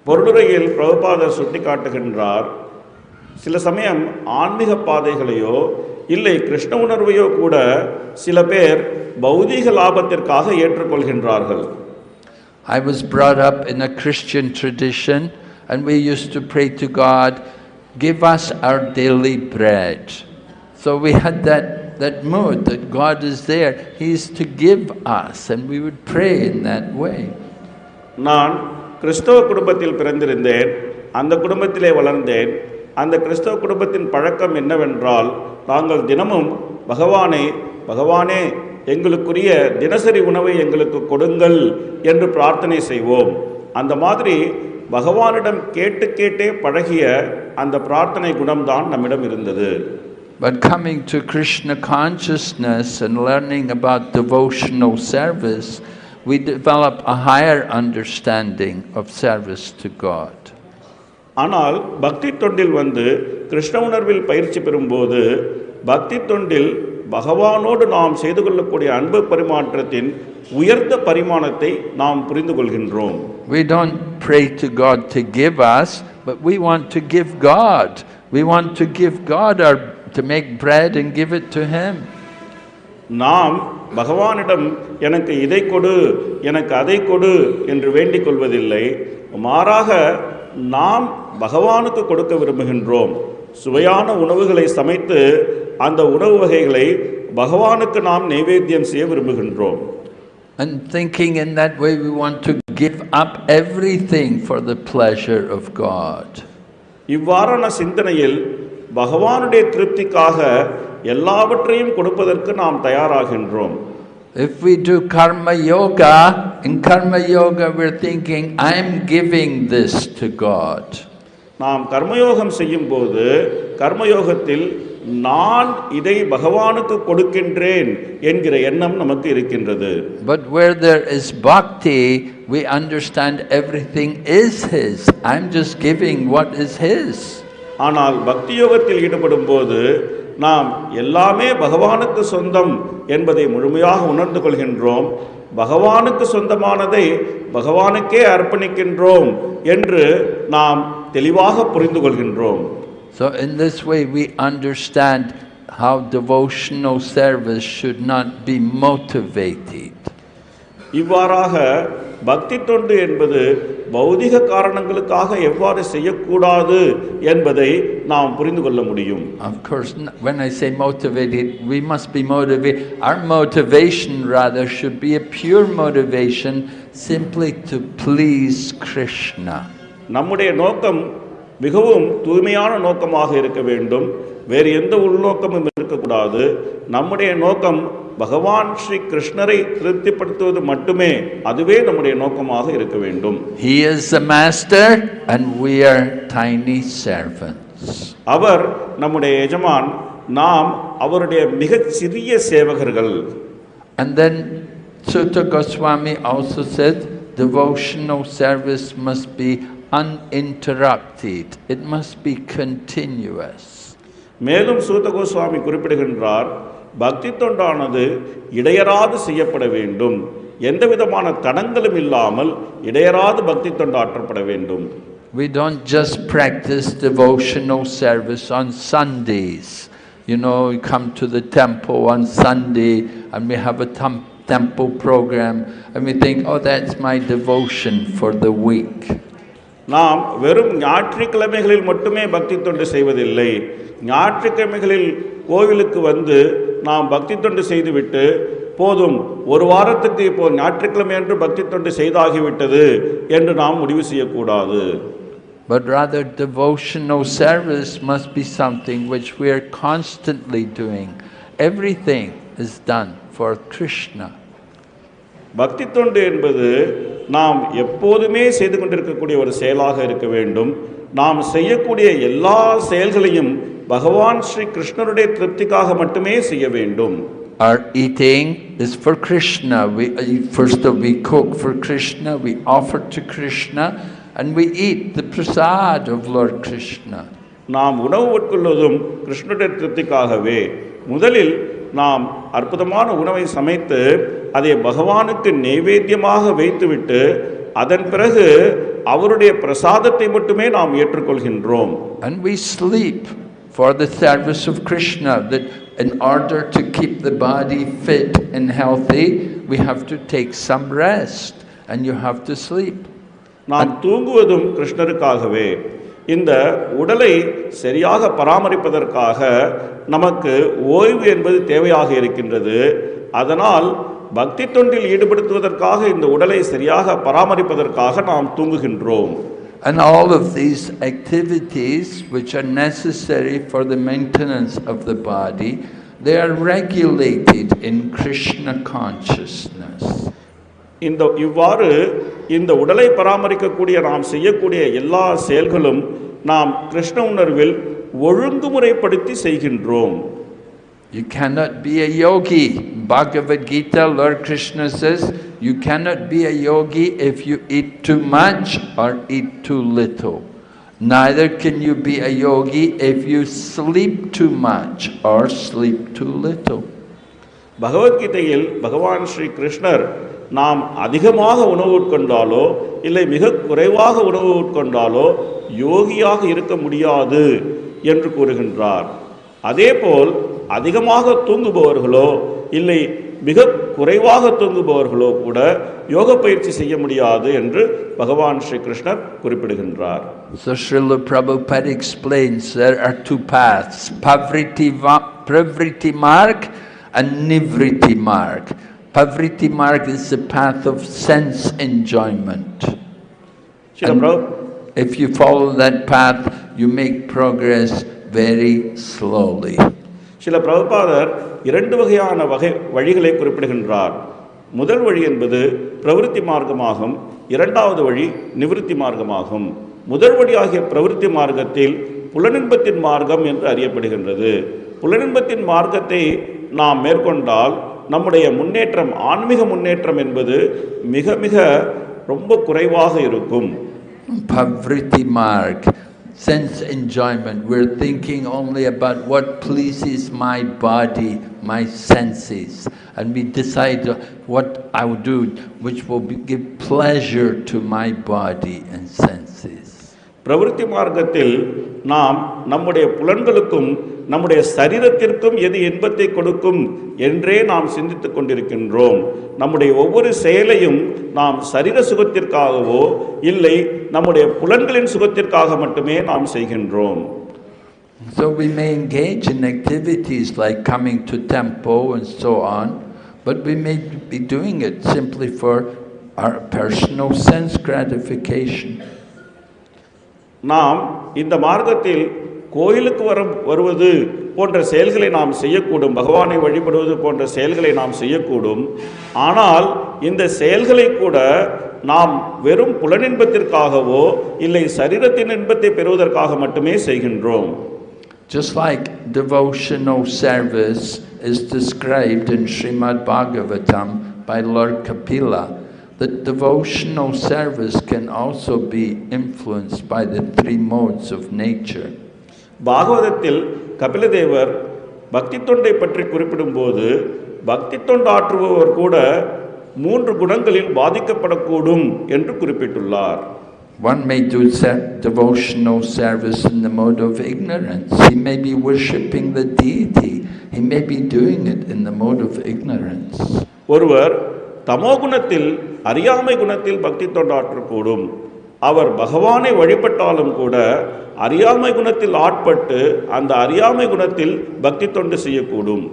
பொருளுரையில் பிரபுபாதர் சுட்டி காட்டுகின்றார், சில சமயம் ஆன்மீக பாதைகளையோ இல்லை கிருஷ்ண உணர்வையோ கூட சில பேர் பௌதீக லாபத்திற்காக ஏற்றுக்கொள்கின்றார்கள். I was brought up in a Christian tradition and we used to pray to God, give us our daily bread. So we had that mood that God is there, He is to give us, and we would pray in that way. நான் கிறிஸ்தவ குடும்பத்தில் பிறந்திருந்தேன், அந்த குடும்பத்திலே வளர்ந்தேன். அந்த கிறிஸ்தவ குடும்பத்தின் பழக்கம் என்னவென்றால், நாங்கள் தினமும் பகவானே எங்களுக்குரிய தினசரி உணவை எங்களுக்கு கொடுங்கள் என்று பிரார்த்தனை செய்வோம். அந்த மாதிரி பகவானிடம் கேட்டே பழகிய அந்த பிரார்த்தனை குணம்தான் நம்மிடம் இருந்தது. But coming to Krishna consciousness and learning about devotional service, we develop a higher understanding of service to God. ஆனால் பக்தி தொண்டில் கிருஷ்ண உணர்வில் பயிற்சி பெறும்போது பக்தி தொண்டில் பகவானோடு நாம் செய்து கொள்ளக்கூடிய அன்பு பரிமாற்றத்தின் உயர்ந்த பரிமாணத்தை நாம் புரிந்து கொள்கின்றோம். We don't pray to God to give us, but we want to give God. We want to give God to make bread and give it to Him. நாம் பகவானிடம் எனக்கு இதை கொடு, எனக்கு அதை கொடு என்று வேண்டிக் கொள்வதில்லை. மாறாக நாம் பகவானுக்கு கொடுக்க விரும்புகின்றோம். சுவையான உணவுகளை சமைத்து அந்த உணவு வகைகளை பகவானுக்கு நாம் நைவேத்தியம் செய்ய விரும்புகின்றோம். And thinking in that way, we want to give up everything for the pleasure of God. இவ்வாறான சிந்தனையில் பகவானுடைய திருப்திக்காக எல்லாவற்றையும் கொடுப்பதற்கு நாம் தயாராகின்றோம். If we do karma yoga, in karma yoga we're thinking, I'm giving this to God. நாம் கர்மயோகம் செய்யும் போது கர்மயோகத்தில் நான் இதை பகவானுக்கு கொடுக்கின்றேன் என்கிற எண்ணம் நமக்கு இருக்கின்றது. But where there is bhakti, we understand everything is his. I'm just giving what is his. ஆனால் பக்தி யோகத்தில் ஈடுபடும் போது நாம் எல்லாமே பகவானுக்கு சொந்தம் என்பதை முழுமையாக உணர்ந்து கொள்கின்றோம். பகவானுக்கு சொந்தமானதை பகவானுக்கே அர்ப்பணிக்கின்றோம் என்று நாம் தெளிவாக புரிந்து கொள்கின்றோம். So in this way we understand how devotional service should not be motivated. இவ்வாறாக பக்தி தொண்டு என்பது பௌதிக காரணங்களுக்காக எவ்வாறு செய்யக்கூடாது என்பதை நாம் புரிந்து கொள்ள முடியும். Of course, when I say motivated, we must be motivated. Our motivation rather should be a pure motivation simply to please Krishna. நம்முடைய நோக்கம் மிகவும் தூய்மையான நோக்கமாக இருக்க வேண்டும். வேறு எந்த உள்நோக்கமும் இருக்கக்கூடாது. நம்முடைய நோக்கம் பகவான் ஸ்ரீ கிருஷ்ணரை திருப்திப்படுத்துவது மட்டுமே, அதுவே நம்முடைய நோக்கமாக இருக்க வேண்டும். He is the master and we are tiny servants. அவர் நம்முடைய எஜமான், நாம் அவருடைய மிகச் சிறிய சேவகர்கள். And then Sutta Goswami also said devotional service must be uninterrupted. It must be continuous. மேலும் சூத கோஸ்வாமி குறிப்பிடுகின்றார், பக்தி தொண்டானது இடையறாது செய்யப்பட வேண்டும். எந்த விதமான தடங்களும் இல்லாமல் இடையறாது பக்தி தொண்டாற்றப்பட வேண்டும். We don't just practice devotional service on Sundays. You know, we come to the temple on Sunday and we have a temple program and we think, oh, that's my devotion for the week. நாம் வெறும் ஞாயிற்றுக்கிழமைகளில் மட்டுமே பக்தி தொண்டு செய்வதில்லை. ஞாயிற்றுக்கிழமைகளில் கோவிலுக்கு வந்து நாம் பக்தி தொண்டு செய்துவிட்டு போதும், ஒரு வாரத்துக்கு இப்போ ஞாயிற்றுக்கிழமை என்று பக்தி தொண்டு செய்தாகிவிட்டது என்று நாம் முடிவு செய்யக்கூடாது. But rather devotional service must be something which we are constantly doing. Everything is done for Krishna. பக்தி தொண்டு என்பது நாம் எப்போதுமே செய்து கொண்டிருக்கக்கூடிய ஒரு செயலாக இருக்க வேண்டும். நாம் செய்யக்கூடிய எல்லா செயல்களையும் பகவான் ஸ்ரீ கிருஷ்ணருடைய திருப்திக்காக மட்டுமே செய்ய வேண்டும். Our eating is for Krishna. We cook for Krishna, we offer to Krishna, and we eat the prasad of Lord Krishna. நாம் உணவு உட்கொள்வதும் கிருஷ்ணருடைய திருப்திக்காகவே. முதலில் நாம் அற்புதமான உணவை சமைத்து அதை பகவானுக்கு நைவேத்தியமாக வைத்துவிட்டு அதன் பிறகு அவருடைய பிரசாதத்தை மட்டுமே நாம் ஏற்றுக்கொள்கின்றோம். And we sleep for the service of Krishna, that in order to keep the body fit and healthy, we have to take some rest and you have to sleep. நாம் தூங்குவதும் கிருஷ்ணருக்காகவே. இந்த உடலை சரியாக பராமரிப்பதற்காக நமக்கு ஓய்வு என்பது தேவையாக இருக்கின்றது. அதனால் பக்தி தொண்டில் ஈடுபடுத்துவதற்காக இந்த உடலை சரியாக பராமரிப்பதற்காக நாம் தூங்குகின்றோம். And all of these activities which are necessary for the maintenance of the body, they are regulated in Krishna consciousness. இவ்வாறு இந்த உடலை பராமரிக்கக்கூடிய நாம் செய்யக்கூடிய எல்லா செயல்களும் நாம் கிருஷ்ண உணர்வில் ஒழுங்குமுறைப்படுத்தி செய்கின்றோம். You cannot be a yogi. Bhagavad Gita, Lord Krishna says, you cannot be a yogi if you eat too much or eat too little. Neither can you be a yogi if you sleep too much or sleep too little. பகவத்கீதையில் பகவான் ஸ்ரீ கிருஷ்ணர் நாம் அதிகமாக உணவு உட்கொண்டாலோ இல்லை மிக குறைவாக உணவு உட்கொண்டாலோ யோகியாக இருக்க முடியாது என்று கூறுகின்றார். அதேபோல் அதிகமாக தூங்குபவர்களோ இல்லை மிக குறைவாக தூங்குபவர்களோ கூட யோக பயிற்சி செய்ய முடியாது என்று பகவான் ஸ்ரீ கிருஷ்ணர் குறிப்பிடுகின்றார். So Srila Prabhupada explains there are two paths, Pravriti Marg and Nivriti Marg. Pravriti Marg is the path of sense enjoyment. If you follow that path, you make progress very slowly. சில பிரபுபாதர் இரண்டு வகையான வழிகளை குறிப்பிடுகின்றார். முதல் வழி என்பது பிரவிற்த்தி மார்க்கமாகும், இரண்டாவது வழி நிவிருத்தி மார்க்கமாகும். முதல்வடியாகிய பிரவிற்த்தி மார்க்கத்தில் புலனின்பத்தின் மார்க்கம் என்று அறியப்படுகின்றது. புலனின்பத்தின் மார்க்கத்தை நாம் மேற்கொண்டால் நம்முடைய முன்னேற்றம், ஆன்மீக முன்னேற்றம் என்பது மிக மிக ரொம்ப குறைவாக இருக்கும். Pravritti marg, sense enjoyment. We're thinking only about what pleases my body, my senses, and we decide what I will do which will give pleasure to my body and senses. பிரவிற்த்தி மார்க்கத்தில் நாம் நம்முடைய புலன்களுக்கும் நம்முடைய சரீரத்திற்கும் எது இன்பத்தை கொடுக்கும் என்றே நாம் சிந்தித்துக் கொண்டிருக்கின்றோம். நம்முடைய ஒவ்வொரு செயலையும் நாம் சரீர சுகத்திற்காகவோ இல்லை நம்முடைய புலன்களின் சுகத்திற்காக மட்டுமே நாம் செய்கின்றோம். So we may engage in activities like coming to temple and so on, but we may be doing it simply for our personal sense gratification. நாம் இந்த மார்க்கத்தில் கோயிலுக்கு வருவது போன்ற செயல்களை நாம் செய்யக்கூடும், பகவானை வழிபடுவது போன்ற செயல்களை நாம் செய்யக்கூடும். ஆனால் இந்த செயல்களை கூட நாம் வெறும் புலனின்பத்திற்காகவோ இல்லை சரீரத்தின் இன்பத்தை பெறுவதற்காக மட்டுமே செய்கின்றோம். Just like devotional service is described in Srimad Bhagavatam by Lord Kapila, that devotional service can also be influenced by the three modes of nature. பாகவதத்தில் கபிலதேவர் பக்தி தொண்டை பற்றி குறிப்பிடும்போது பக்தி தொண்டாற்றுபவர் கூட 3 குணங்களில் பாதிக்கப்படக்கூடும் என்று குறிப்பிட்டுள்ளார். One may do devotional service in the mode of ignorance. He may be worshipping the deity. He may be doing it in the mode of ignorance. ஒருவர் தமோ குணத்தில், அறியாமை குணத்தில் பக்தி தொண்டாற்றக்கூடும். அவர் பகவானை வழிபட்டாலும் கூட அறியாமை குணத்தில் ஆட்பட்டு அந்த அறியாமை குணத்தில் பக்தி தொண்டு செய்யக்கூடும்.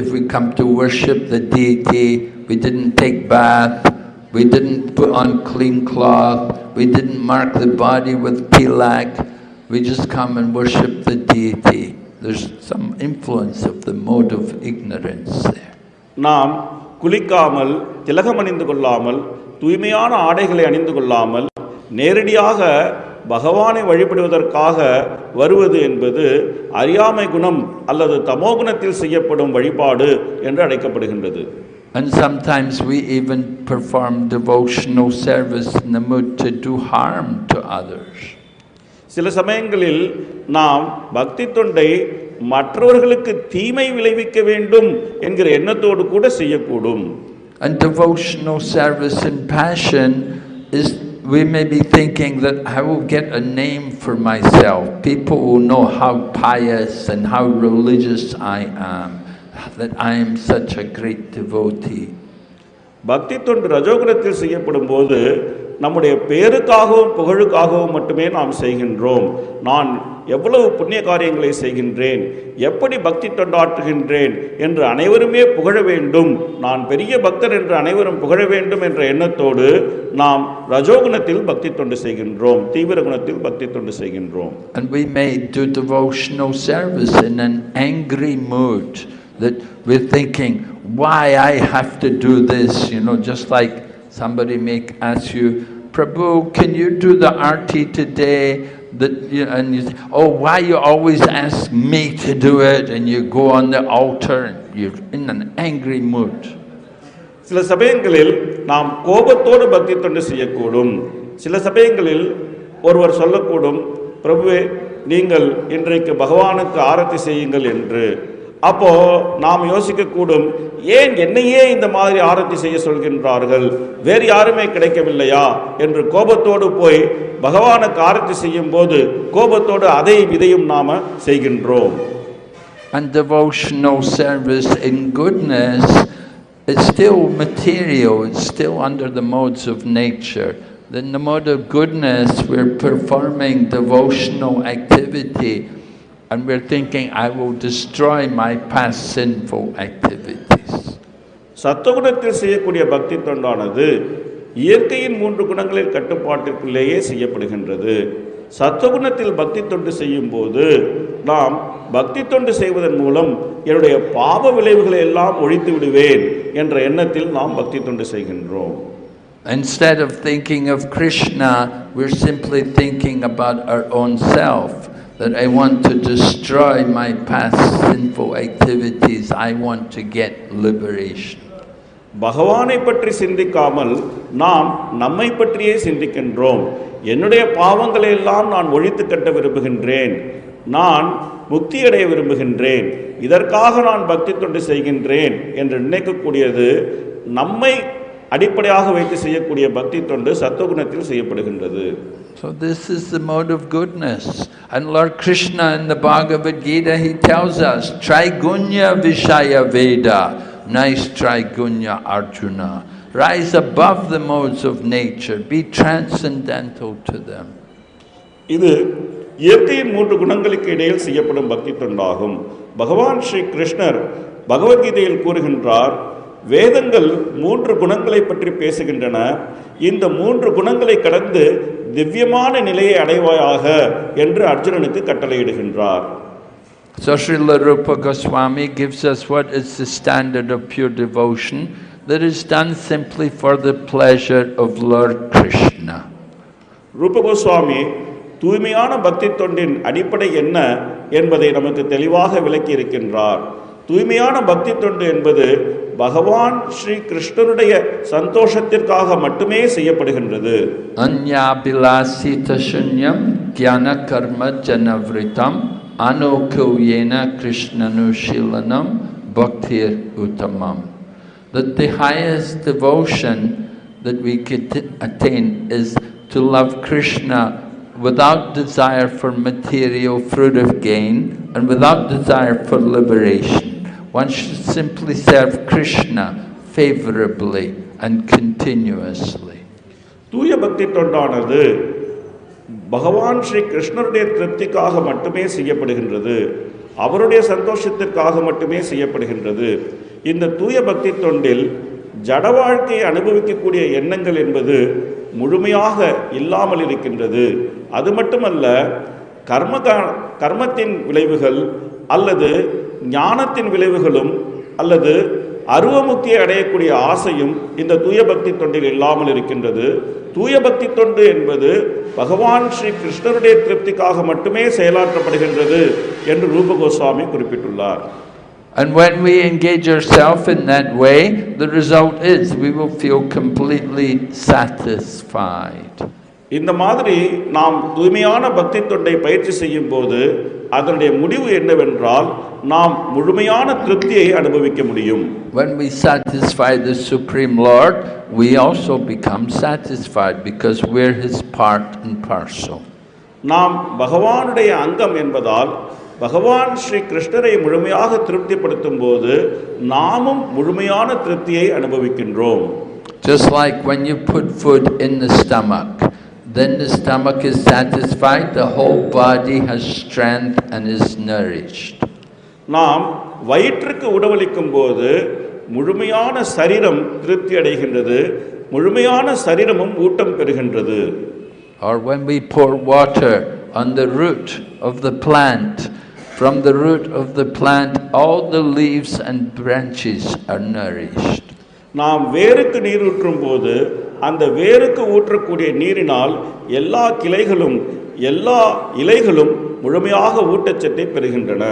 If we come to worship the deity, we didn't take bath, we didn't put on clean cloth, we didn't mark the body with tilak, we just come and worship the deity. There's some influence of the mode of ignorance there. நாம் குளிக்காமல், திலகம் அணிந்து கொள்ளாமல், தூய்மையான ஆடைகளை அணிந்து கொள்ளாமல் நேரடியாக பகவானை வழிபடுவதற்காக வருவது என்பது அறியாமை குணம் அல்லது தமோ குணத்தில் செய்யப்படும் வழிபாடு என்று அழைக்கப்படுகின்றது. And sometimes we even perform devotional service in the mood to do harm to others. சில சமயங்களில் நாம் பக்தி தொண்டை மற்றவர்களுக்கு தீமை விளைவிக்க வேண்டும் என்கிற எண்ணத்தோடு கூட செய்யக்கூடும். And devotional service and passion is, we may be thinking that I will get a name for myself. People will know how pious and how religious I am, that I am such a great devotee. பக்தி தொண்டு ரஜோகுணத்தில் செய்யப்படும் போது நம்முடைய பேருக்காகவும் புகழுக்காகவும் மட்டுமே நாம் செய்கின்றோம். நான் எவ்வளவு புண்ணிய காரியங்களை செய்கின்றேன், எப்படி பக்தி தொண்டாற்றுகின்றேன் என்று அனைவருமே புகழ வேண்டும், நான் பெரிய பக்தர் என்று அனைவரும் புகழ வேண்டும் என்ற எண்ணத்தோடு நாம் ரஜோகுணத்தில் பக்தி தொண்டு செய்கின்றோம், தீவிர குணத்தில் பக்தி தொண்டு செய்கின்றோம். And we may do devotional service in an angry mood, that we're thinking, why I have to do this, just like somebody may ask you, Prabhu, can you do the arti today? And you say, oh, why you always ask me to do it? And you go on the altar and you're in an angry mood. சில சமயங்களில் நாம் கோபத்தோடு பக்தி தொண்டு செய்யக்கூடும். சில சமயங்களில் ஒருவர் சொல்லக்கூடும், பிரபுவே நீங்கள் இன்றைக்கு பகவானுக்கு ஆரத்தி செய்யுங்கள் என்று. அப்போ நாம் யோசிக்கக்கூடும், ஏன் என்னையே இந்த மாதிரி ஆரத்தி செய்ய சொல்கின்றார்கள், வேறு யாருமே கிடைக்கவில்லையா என்று கோபத்தோடு போய் பகவானுக்கு ஆரத்தி செய்யும் போது கோபத்தோடு அதையும் இதையும் நாம செய்கின்றோம். And devotional service in goodness is still material, it's still under the modes of nature. In the mode of goodness, we're performing devotional activity and we're thinking, I will destroy my past sinful activities. சத்துவகுணத்தில் செய்யக்கூடிய பக்தி தொண்டானது இயற்கையின் 3 குணங்களில் கட்டுப்பாட்டிற்குள்ளேயே செய்யப்படுகின்றது. சத்துவகுணத்தில் பக்தி தொண்டு செய்யும் போது நாம் பக்தி தொண்டு செய்வதன் மூலம் என்னுடைய பாவ விளைவுகளை எல்லாம் ஒழித்து விடுவேன் என்ற எண்ணத்தில் நாம் பக்தி தொண்டு செய்கின்றோம். Instead of thinking of Krishna, we're simply thinking about our own self, that I want to destroy my past sinful activities, I want to get liberation. பகவானை பற்றி சிந்திக்காமல் நாம் நம்மை பற்றியே சிந்திக்கின்றோம். என்னுடைய பாவங்களை எல்லாம் நான் ஒழித்து கட்ட விரும்புகின்றேன், நான் முக்தியடைய விரும்புகின்றேன், இதற்காக நான் பக்தி தொண்டு செய்கின்றேன் என்று நினைக்கக்கூடியது நம்மை அடிப்படையாக வைத்து செய்யக்கூடிய பக்தி தொண்டு சத்துவகுணத்தில் செய்யப்படுகின்றது. So this is the mode of goodness. And Lord Krishna in the Bhagavad Gita, he tells us, Traigunya Vishaya Veda, nice Traigunya Arjuna. Rise above the modes of nature, be transcendental to them. இது இயற்கையின் மூன்று குணங்களுக்கு இடையில் செய்யப்படும் பக்தி தொண்டாகும். பகவான் ஸ்ரீ கிருஷ்ணர் பகவத்கீதையில் கூறுகின்றார், வேதங்கள் மூன்று குணங்களை பற்றி பேசுகின்றன, இந்த மூன்று குணங்களை கடந்து திவ்யமான நிலையை அடைவாயாக என்று அர்ஜுனனுக்கு கட்டளையிடுகின்றார். So Srila Rupa Goswami gives us what is the standard of pure devotion that is done simply for the pleasure of Lord Krishna. ரூப கோஸ்வாமி தூய்மையான பக்தி தொண்டின் அடிப்படை என்ன என்பதை நமக்கு தெளிவாக விளக்கி இருக்கின்றார். தூய்மையான பக்தி தொண்டு என்பது பகவான் ஸ்ரீ கிருஷ்ணனுடைய சந்தோஷத்திற்காக மட்டுமே செய்யப்படுகின்றது. Anyabilasita shunyam jnana karma janavritam anukulyena krishnanushilanam bhaktir uttamam. That the highest devotion that we could attain is to love Krishna without desire for material fruit of gain and without desire for liberation. One should simply serve Krishna favorably and continuously. தூய பக்தி தொண்டானது பகவான் ஸ்ரீ கிருஷ்ணருடைய திருப்திக்காக மட்டுமே செய்யப்படுகின்றது, அவருடைய சந்தோஷத்திற்காக மட்டுமே செய்யப்படுகின்றது. இந்த தூய பக்தி தொண்டில் ஜட வாழ்க்கையை அனுபவிக்கக்கூடிய எண்ணங்கள் என்பது முழுமையாக இல்லாமல் இருக்கின்றது. அது மட்டுமல்ல, கர்மத்தின் விளைவுகள் அல்லது ஞானத்தின் விளைவுகளும் அல்லது அருவமுக்தியை அடையக்கூடிய ஆசையும் இந்த தூய பக்தி தொண்டில் இல்லாமல் இருக்கின்றது. தூய பக்தி தொண்டு என்பது பகவான் ஸ்ரீ கிருஷ்ணருடைய திருப்திக்காக மட்டுமே செயலாற்றப்படுகின்றது என்று ரூப கோஸ்வாமி குறிப்பிட்டுள்ளார். And when we engage ourselves in that way, the result is we will feel completely satisfied. இந்த மாதிரி நாம் தூய்மையான பக்தி தொண்டை பயிற்சி செய்யும் போது அதனுடைய முடிவு என்னவென்றால் நாம் முழுமையான திருப்தியை அனுபவிக்க முடியும். When we satisfy the Supreme Lord, we also become satisfied because we're His part and parcel. நாம் பகவானுடைய அங்கம் என்பதால் பகவான் ஸ்ரீ கிருஷ்ணரை முழுமையாக திருப்திப்படுத்தும் போது நாமும் முழுமையான திருப்தியை அனுபவிக்கின்றோம். Just like when you put food in the stomach, then the stomach is satisfied, the whole body has strength and is nourished. நாம் வயிற்றுக்கு உணவளிக்கும் போது முழுமையான சரீரம் திருப்தி அடைகின்றது, முழுமையான சரீரமும் ஊட்டம் பெறுகின்றது. Or when we pour water on the root of the plant, from the root of the plant all the leaves and branches are nourished. நாம் வேருக்கு நீர் ஊற்றும் போது அந்த வேருக்கு ஊற்றக்கூடிய நீரினால் எல்லா கிளைகளும் எல்லா இலைகளும் முழுமையாக ஊட்டச்சத்தை பெறுகின்றன.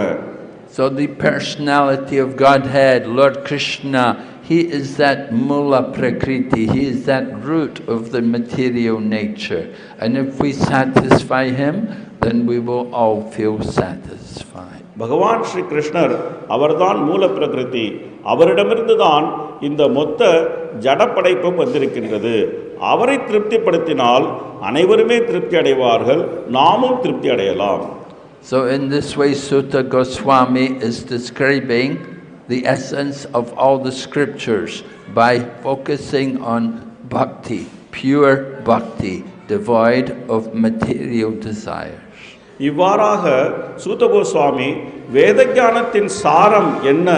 So the personality of Godhead, Lord Krishna, He is that mula prakriti, He is that root of the material nature. And if we satisfy Him, then we will all feel satisfied. பகவான் ஸ்ரீ கிருஷ்ணர் அவர்தான் மூல பிரகிருதி, அவரிடமிருந்து தான் இந்த மொத்த ஜட படைப்பும் வந்திருக்கின்றது. அவரை திருப்திப்படுத்தினால் அனைவருமே திருப்தி அடைவார்கள், நாமும் திருப்தி அடையலாம். So in this way Sutta Goswami is describing the essence of all the scriptures by focusing on bhakti, pure bhakti, devoid of material desires. இவ்வாறாக சூத கோஸ்வாமி வேதஞானத்தின் சாரம் என்ன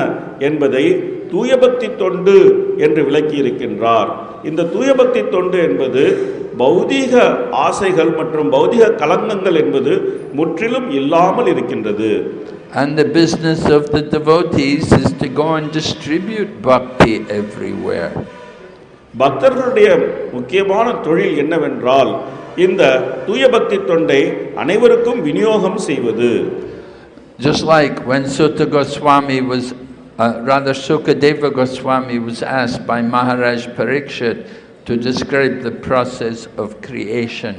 என்பதை தூயபக்தி தொண்டு என்று விளக்கி இருக்கின்றார். இந்த தூயபக்தி தொண்டு என்பது பௌதீக ஆசைகள் மற்றும் பௌதீக கலங்கங்கள் என்பது முற்றிலும் இல்லாமல் இருக்கின்றது. And the business of the devotees is to go and distribute bhakti everywhere. பக்தர்களுடைய முக்கியமான தொழில் என்னவென்றால் இந்த தூய பக்தி தொண்டை அனைவருக்கும் விநியோகம் செய்வது. Just like when Sutta Goswami was, Sukadeva Goswami was asked by Maharaj Parikshit to describe the process of creation.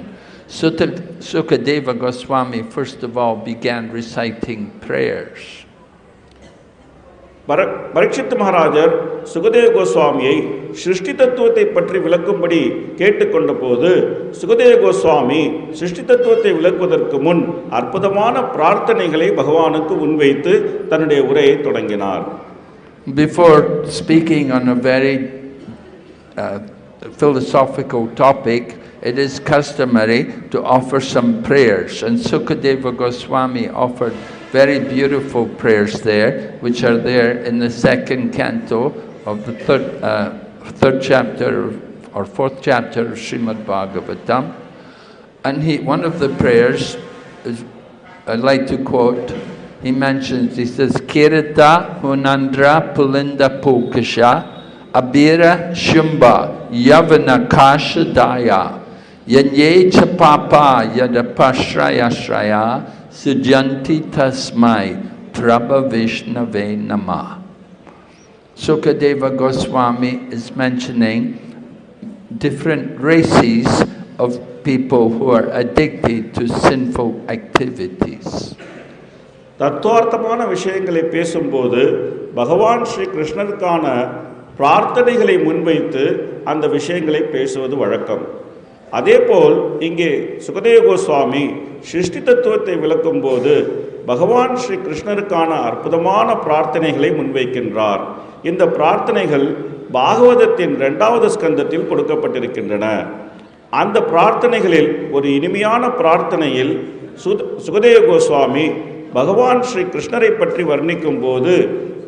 Sukadeva Goswami first of all began reciting prayers. Parikshit மகாராஜர் Sukadeva கோஸ்வாமியை சிருஷ்டி தத்துவத்தை பற்றி விளக்கும்படி கேட்டுக்கொண்ட போது சுகதேவ கோஸ்வாமி சிருஷ்டி தத்துவத்தை விளக்குவதற்கு முன் அற்புதமான பிரார்த்தனைகளை பகவானுக்கு முன்வைத்து தன்னுடைய உரையை தொடங்கினார். Before speaking on a very philosophical topic, it is customary to offer some prayers, and Sukadeva Goswami offered very beautiful prayers there, which are there in the second canto of the third chapter or fourth chapter of Srimad Bhagavatam. And one of the prayers is, I'd like to quote, he says, Kirita Hunandra Pulinda Pulkasha Abira Shumba Yavana Kasha Daya Yanye Chapapa Yadapashraya Shraya Sujanti Tasmai Prabha Vishnave Nama. Sukadeva Goswami is mentioning different races of people who are addicted to sinful activities. தத்துவார்த்தமான விஷயங்களை பேசும்போது பகவான் ஸ்ரீ கிருஷ்ணருக்கான பிரார்த்தனைகளை முன்வைத்து அந்த விஷயங்களை பேசுவது வழக்கம். அதேபோல் இங்கே சுகதேவ கோஸ்வாமி சிருஷ்டி தத்துவத்தை விளக்கும் போது பகவான் ஸ்ரீ கிருஷ்ணருக்கான அற்புதமான பிரார்த்தனைகளை முன்வைக்கின்றார். இந்த பிரார்த்தனைகள் பாகவதத்தின் 2வது ஸ்கந்தத்தில் கொடுக்கப்பட்டிருக்கின்றன. அந்த பிரார்த்தனைகளில் ஒரு இனிமையான பிரார்த்தனையில் சுகதேவ கோஸ்வாமி பகவான் ஸ்ரீ கிருஷ்ணரை பற்றி வர்ணிக்கும் போது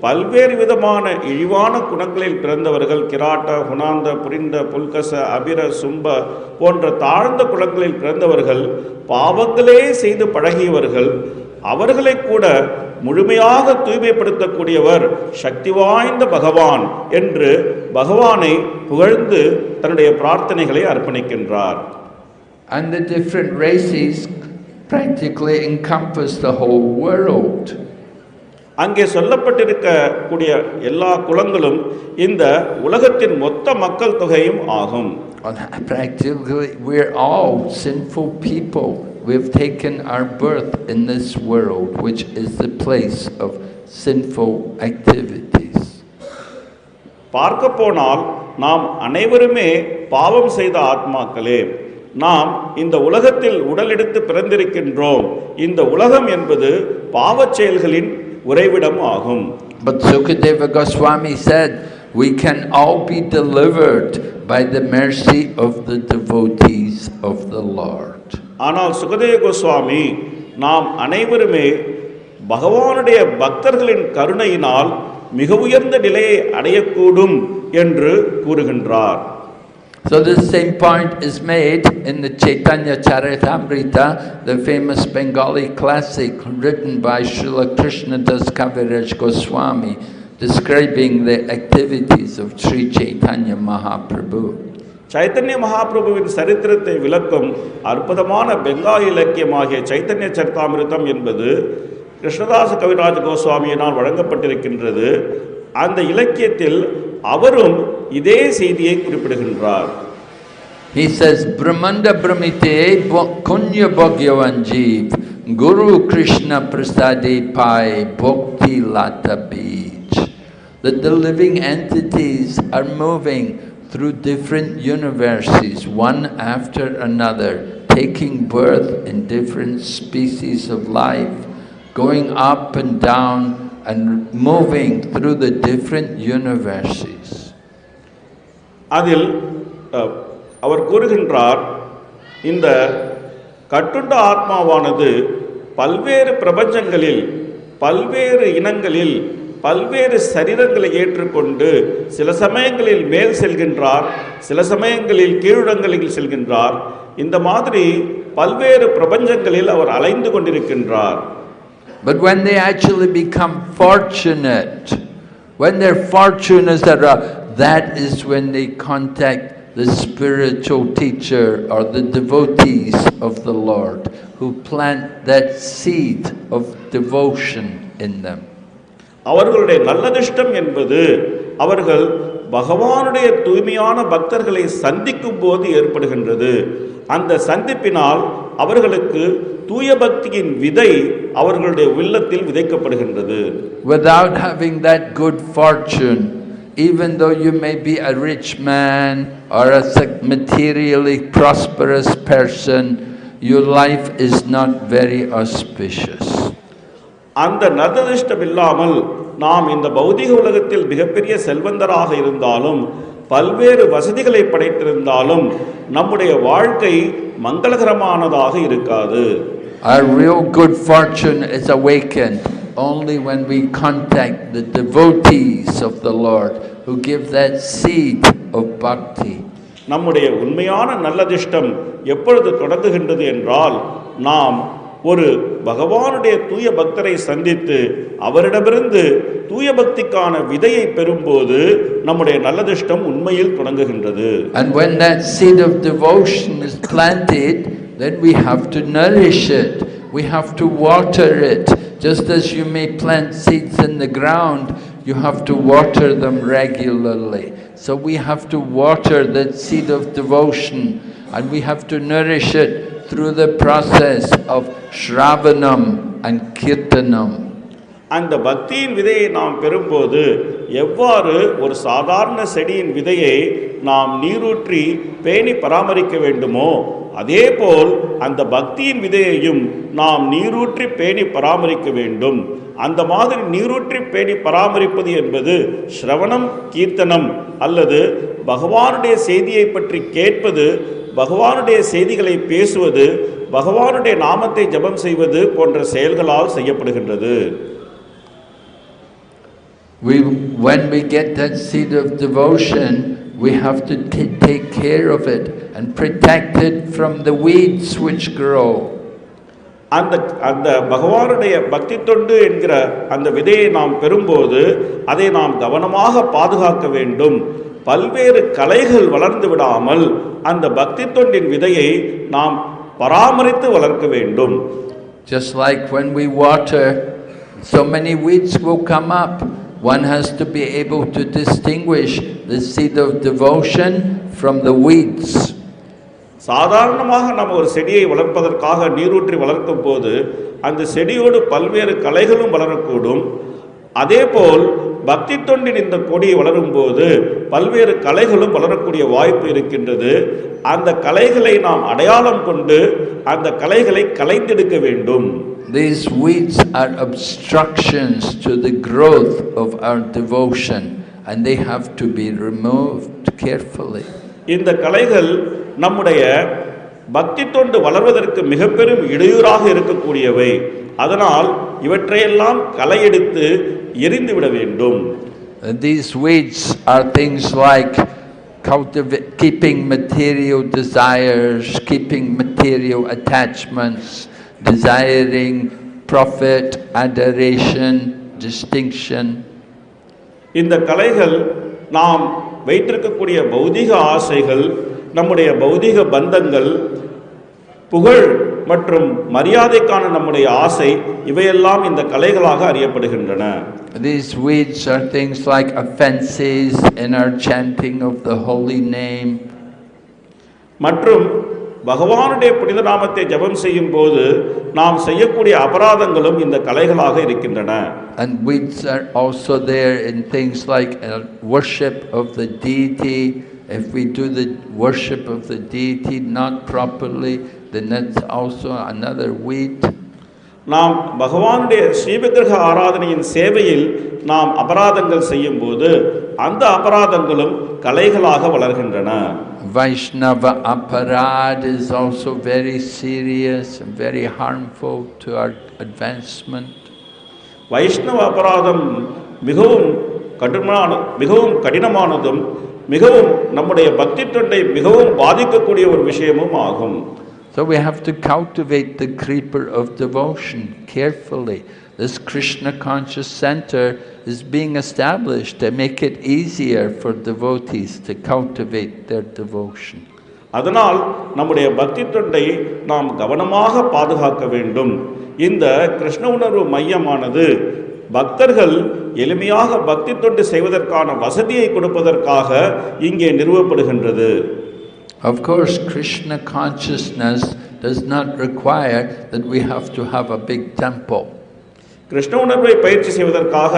பல்வேறு விதமான இழிவான குணங்களில் பிறந்தவர்கள், கிராட்ட, ஹுனாந்த, புரிந்த, புல்கச, அபிர, சும்ப போன்ற தாழ்ந்த குணங்களில் பிறந்தவர்கள், பாவங்களே செய்து பழகியவர்கள், அவர்களை கூட முழுமையாக தூய்மைப்படுத்தக்கூடியவர் சக்தி வாய்ந்த பகவான் என்று பகவானை புகழ்ந்து தன்னுடைய பிரார்த்தனைகளை அர்ப்பணிக்கின்றார். And the different races practically encompass the whole world. அங்கே சொல்லப்பட்டிருக்கக்கூடிய எல்லா குலங்களும் இந்த உலகத்தின் மொத்த மக்கள் தொகையும் ஆகும். Practically we're all sinful people. We've taken our birth in this world, which is the place of sinful activities. பார்க்க போனால் நாம் அனைவருமே பாவம் செய்த ஆத்மாக்களே. நாம் இந்த உலகத்தில் உடலெடுத்து பிறந்திருக்கின்றோம். இந்த உலகம் என்பது பாவச் செயல்களின் உறைவிடம் ஆகும். But Sukadeva Goswami said we can all be delivered by the mercy of the devotees of the Lord. ஆனால் சுகதேவ கோஸ்வாமி நாம் அனைவருமே பகவானுடைய பக்தர்களின் கருணையினால் மிக உயர்ந்த நிலையை அடையக்கூடும் என்று கூறுகின்றார். So this same point is made in the Chaitanya Charitamrita, the famous Bengali classic written by Srila Krishnadas Kaviraj Goswami, describing the activities of Sri Chaitanya Mahaprabhu. Chaitanya மகாபிரபுவின் சரித்திரத்தை விளக்கும் அற்புதமான பெங்காலி இலக்கியமாகிய சைத்தன்ய சரிதாமிருதம் என்பது கிருஷ்ணதாச கவிராஜ கோஸ்வாமியினால் வழங்கப்பட்டிருக்கின்றது. அந்த இலக்கியத்தில் அவரும் இதே செய்தியை குறிப்பிடுகின்றார். He says, Brahmanda Brahmite Kunya Bhagyavanjeev Guru Krishna Prasade Pai Bhakti Lata Beach. That the living entities are moving through different universes, one after another, taking birth in different species of life, going up and down and moving through the different universes. அதில் அவர் கூறுகின்றார், இந்த கட்டுண்ட ஆத்மாவானது பல்வேறு பிரபஞ்சங்களில், பல்வேறு இனங்களில், பல்வேறு சரீரங்களை ஏற்றுக்கொண்டு சில சமயங்களில் மேல் செல்கின்றார், சில சமயங்களில் கீழிடங்களில் செல்கின்றார். இந்த மாதிரி பல்வேறு பிரபஞ்சங்களில் அவர் அலைந்து கொண்டிருக்கின்றார். But when they actually become fortunate, when their fortune is that a that is when they contact the spiritual teacher or the devotees of the Lord who plant that seed of devotion in them. அவர்களுடைய நல்லதிஷ்டம் என்பது அவர்கள் பகவானுடைய தூய்மையான பக்தர்களை சந்திக்கும் போது ஏற்படுகின்றது. அந்த சந்திப்பினால் அவர்களுக்கு தூய பக்தியின் விதை அவர்களுடைய உள்ளத்தில் விதைக்கப்படுகின்றது. Without having that good fortune, even though you may be a rich man or a materially prosperous person, your life is not very auspicious. அந்த நல்லதிஷ்டம் இல்லாமல் நாம் இந்த பௌதிக உலகத்தில் மிகப்பெரிய செல்வந்தராக இருந்தாலும் பல்வேறு வசதிகளை படைத்திருந்தாலும் நம்முடைய வாழ்க்கை மங்களகரமானதாக இருக்காது. Our real good fortune is awakened only when we contact the devotees of the Lord who give that seed of bhakti. நம்முடைய உண்மையான நல்லதிஷ்டம் எப்பொழுது தொடங்குகின்றது என்றால் நாம் ஒரு பகவானுடைய தூய பக்தரை சந்தித்து அவரிடமிருந்து தூய பக்திக்கான விதையை பெறும்போது நம்முடைய நல்லதிஷ்டம் உண்மையில் தொடங்குகின்றது. And when that seed of devotion is planted, then we have to nourish it. We have to water it. Just as you may plant seeds in the ground, you have to water them regularly. So we have to water that seed of devotion, and we have to nourish it through the process of Shravanam and Kirtanam. அந்த பக்தியின் விதையை நாம் பெறும்போது எவ்வாறு ஒரு சாதாரண செடியின் விதையை நாம் நீரூற்றி பேணி பராமரிக்க வேண்டுமோ அதேபோல் அந்த பக்தியின் விதையையும் நாம் நீரூற்றி பேணி பராமரிக்க வேண்டும். அந்த மாதிரி நீரூற்றி பேணி பராமரிப்பது என்பது ஸ்ரவணம், கீர்த்தனம் அல்லது பகவானுடைய செய்தியை பற்றி கேட்பது, பகவானுடைய செய்திகளை பேசுவது, பகவானுடைய நாமத்தை ஜபம் செய்வது போன்ற செயல்களால் செய்யப்படுகின்றது. When we get that seed of devotion, we have to take care of it and protect it from the weeds which grow. அந்த பகவானுடைய பக்தி தொண்டு என்கிற அந்த விதையை நாம் பெறும்போது அதை நாம் கவனமாக பாதுகாக்க வேண்டும். பல்வேறு களைகள் வளர்ந்து விடாமல் அந்த பக்தி தொண்டின் விதையை நாம் பராமரித்து வளர்க்க வேண்டும். Just like when we water, so many weeds will come up. One has to be able to distinguish the seed of devotion from the weeds. சாதாரணமாக நம்ம ஒரு செடியை வளர்ப்பதற்காக நீரூற்றி வளர்க்கும் போது அந்த செடியோடு பல்வேறு களைகளும் வளரக்கூடும். அதேபோல் பக்தி தொண்டின் இந்த கொடி வளரும் போது பல்வேறு களைகளும் வளரக்கூடிய வாய்ப்பு இருக்கின்றது. அந்த களைகளை நாம் அடையாளம் கொண்டு அந்த களைகளை களைந்தெடுக்க வேண்டும். These weeds are obstructions to the growth of our devotion, and they have to be removed carefully. இந்த களைகள் நம்முடைய பக்தி தொண்டு வளர்வதற்கு மிக பெரும் இடையூறாக இருக்கக்கூடியவை. அதனால் இவற்றையெல்லாம் களையெடுத்து எரிந்துவிட வேண்டும். These weeds are things like keeping material desires, keeping material attachments, desiring profit, adoration, distinction. இந்த கலைகள் நாம் வைத்திருக்கக்கூடிய பௌதிக ஆசைகள், நம்முடைய பௌதிக பந்தங்கள், புகழ் மற்றும் மரியாதைக்கான நம்முடைய ஆசை, இவையெல்லாம் இந்த கலைகளாக அறியப்படுகின்றன. These weeds are things like offenses in our chanting of the holy name. மற்றும் பகவானுடைய புனித நாமத்தை ஜபம் செய்யும் போது நாம் செய்யக்கூடிய அபராதங்களும் இந்த கலைகளாக இருக்கின்றன. And weeds are also there in things like worship of the deity. If we do the worship of the deity not properly, then that's also another weed. நாம் பகவானுடைய ஸ்ரீவிக்கிரக ஆராதனையின் சேவையில் நாம் அபராதங்கள் செய்யும் போது அந்த அபராதங்களும் கலைகளாக வளர்கின்றன. Vaishnava aparad is also very serious and very harmful to our advancement. வைஷ்ணவ அபராதம் மிகவும் கடினமானதும் மிகவும் நம்முடைய பக்தி தொண்டை மிகவும் பாதிக்கக்கூடிய ஒரு விஷயமும் ஆகும். So we have to cultivate the creeper of devotion carefully. This Krishna Conscious Center is being established to make it easier for devotees to cultivate their devotion. அதனால் நம்முடைய பக்தி தொண்டை நாம் கவனமாக பாதுகாக்க வேண்டும். இந்த கிருஷ்ண உணர்வு மையமானது பக்தர்கள் எளிமையாக பக்தி தொண்டு செய்வதற்கான வசதியை கொடுப்பதற்காக இங்கே நிறுவப்படுகின்றது. Of course, Krishna consciousness does not require that we have to have a big temple. Krishna உணர்வை பயிற்சி செய்வதற்காக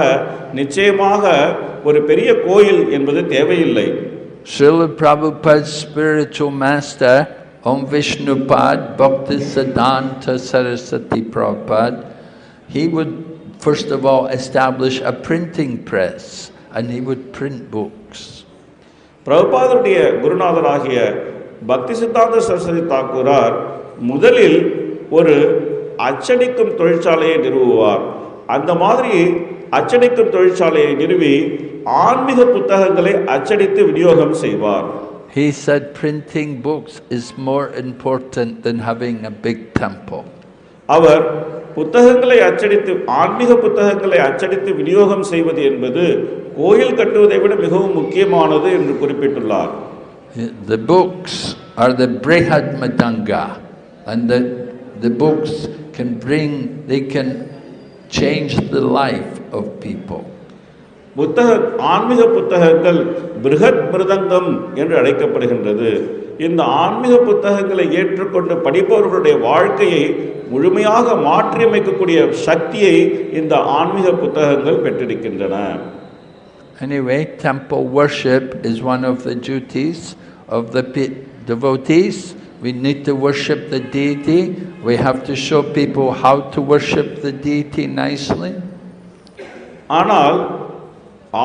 நிச்சயமாக ஒரு பெரிய கோயில் என்பது தேவையில்லை. Srila Prabhupada's spiritual master, Om Vishnupad Bhaktisiddhanta Saraswati Prabhupada, he would first of all establish a printing press and he would print books. பிரபுபாதருடைய குருநாதராகிய பக்தி சித்தாந்த சரஸ்வதி தாக்கூரார் முதலில் ஒரு அச்சடிக்கும் தொழிற்சாலையை நிறுவுவார். அந்த மாதிரி அச்சடிக்கும் தொழிற்சாலையை நிறுவி ஆன்மீக புத்தகங்களை அச்சடித்து விநியோகம் செய்வார். He said printing books is more important than having a big temple. அவர் புத்தகங்களை அச்சடித்து ஆன்மீக புத்தகங்களை அச்சடித்து விநியோகம் செய்வது என்பது கோயில் கட்டுவதை விட மிகவும் முக்கியமானது என்று குறிப்பிட்டுள்ளார். The books are the Brihad Madanga, and the books they can change the life of people. ஆன்மீக புத்தகங்கள் பிருஹத் மிருதங்கம் என்று அழைக்கப்படுகின்றது. இந்த ஆன்மீக புத்தகங்களை ஏற்றுக்கொண்டு படிப்பவர்களுடைய வாழ்க்கையை முழுமையாக மாற்றியமைக்கக்கூடிய சக்தியை இந்த ஆன்மீக புத்தகங்கள் பெற்றிருக்கின்றன. Anyway, temple worship is one of the duties of the devotees. We need to worship the deity. We have to show people how to worship the deity nicely. ஆனால்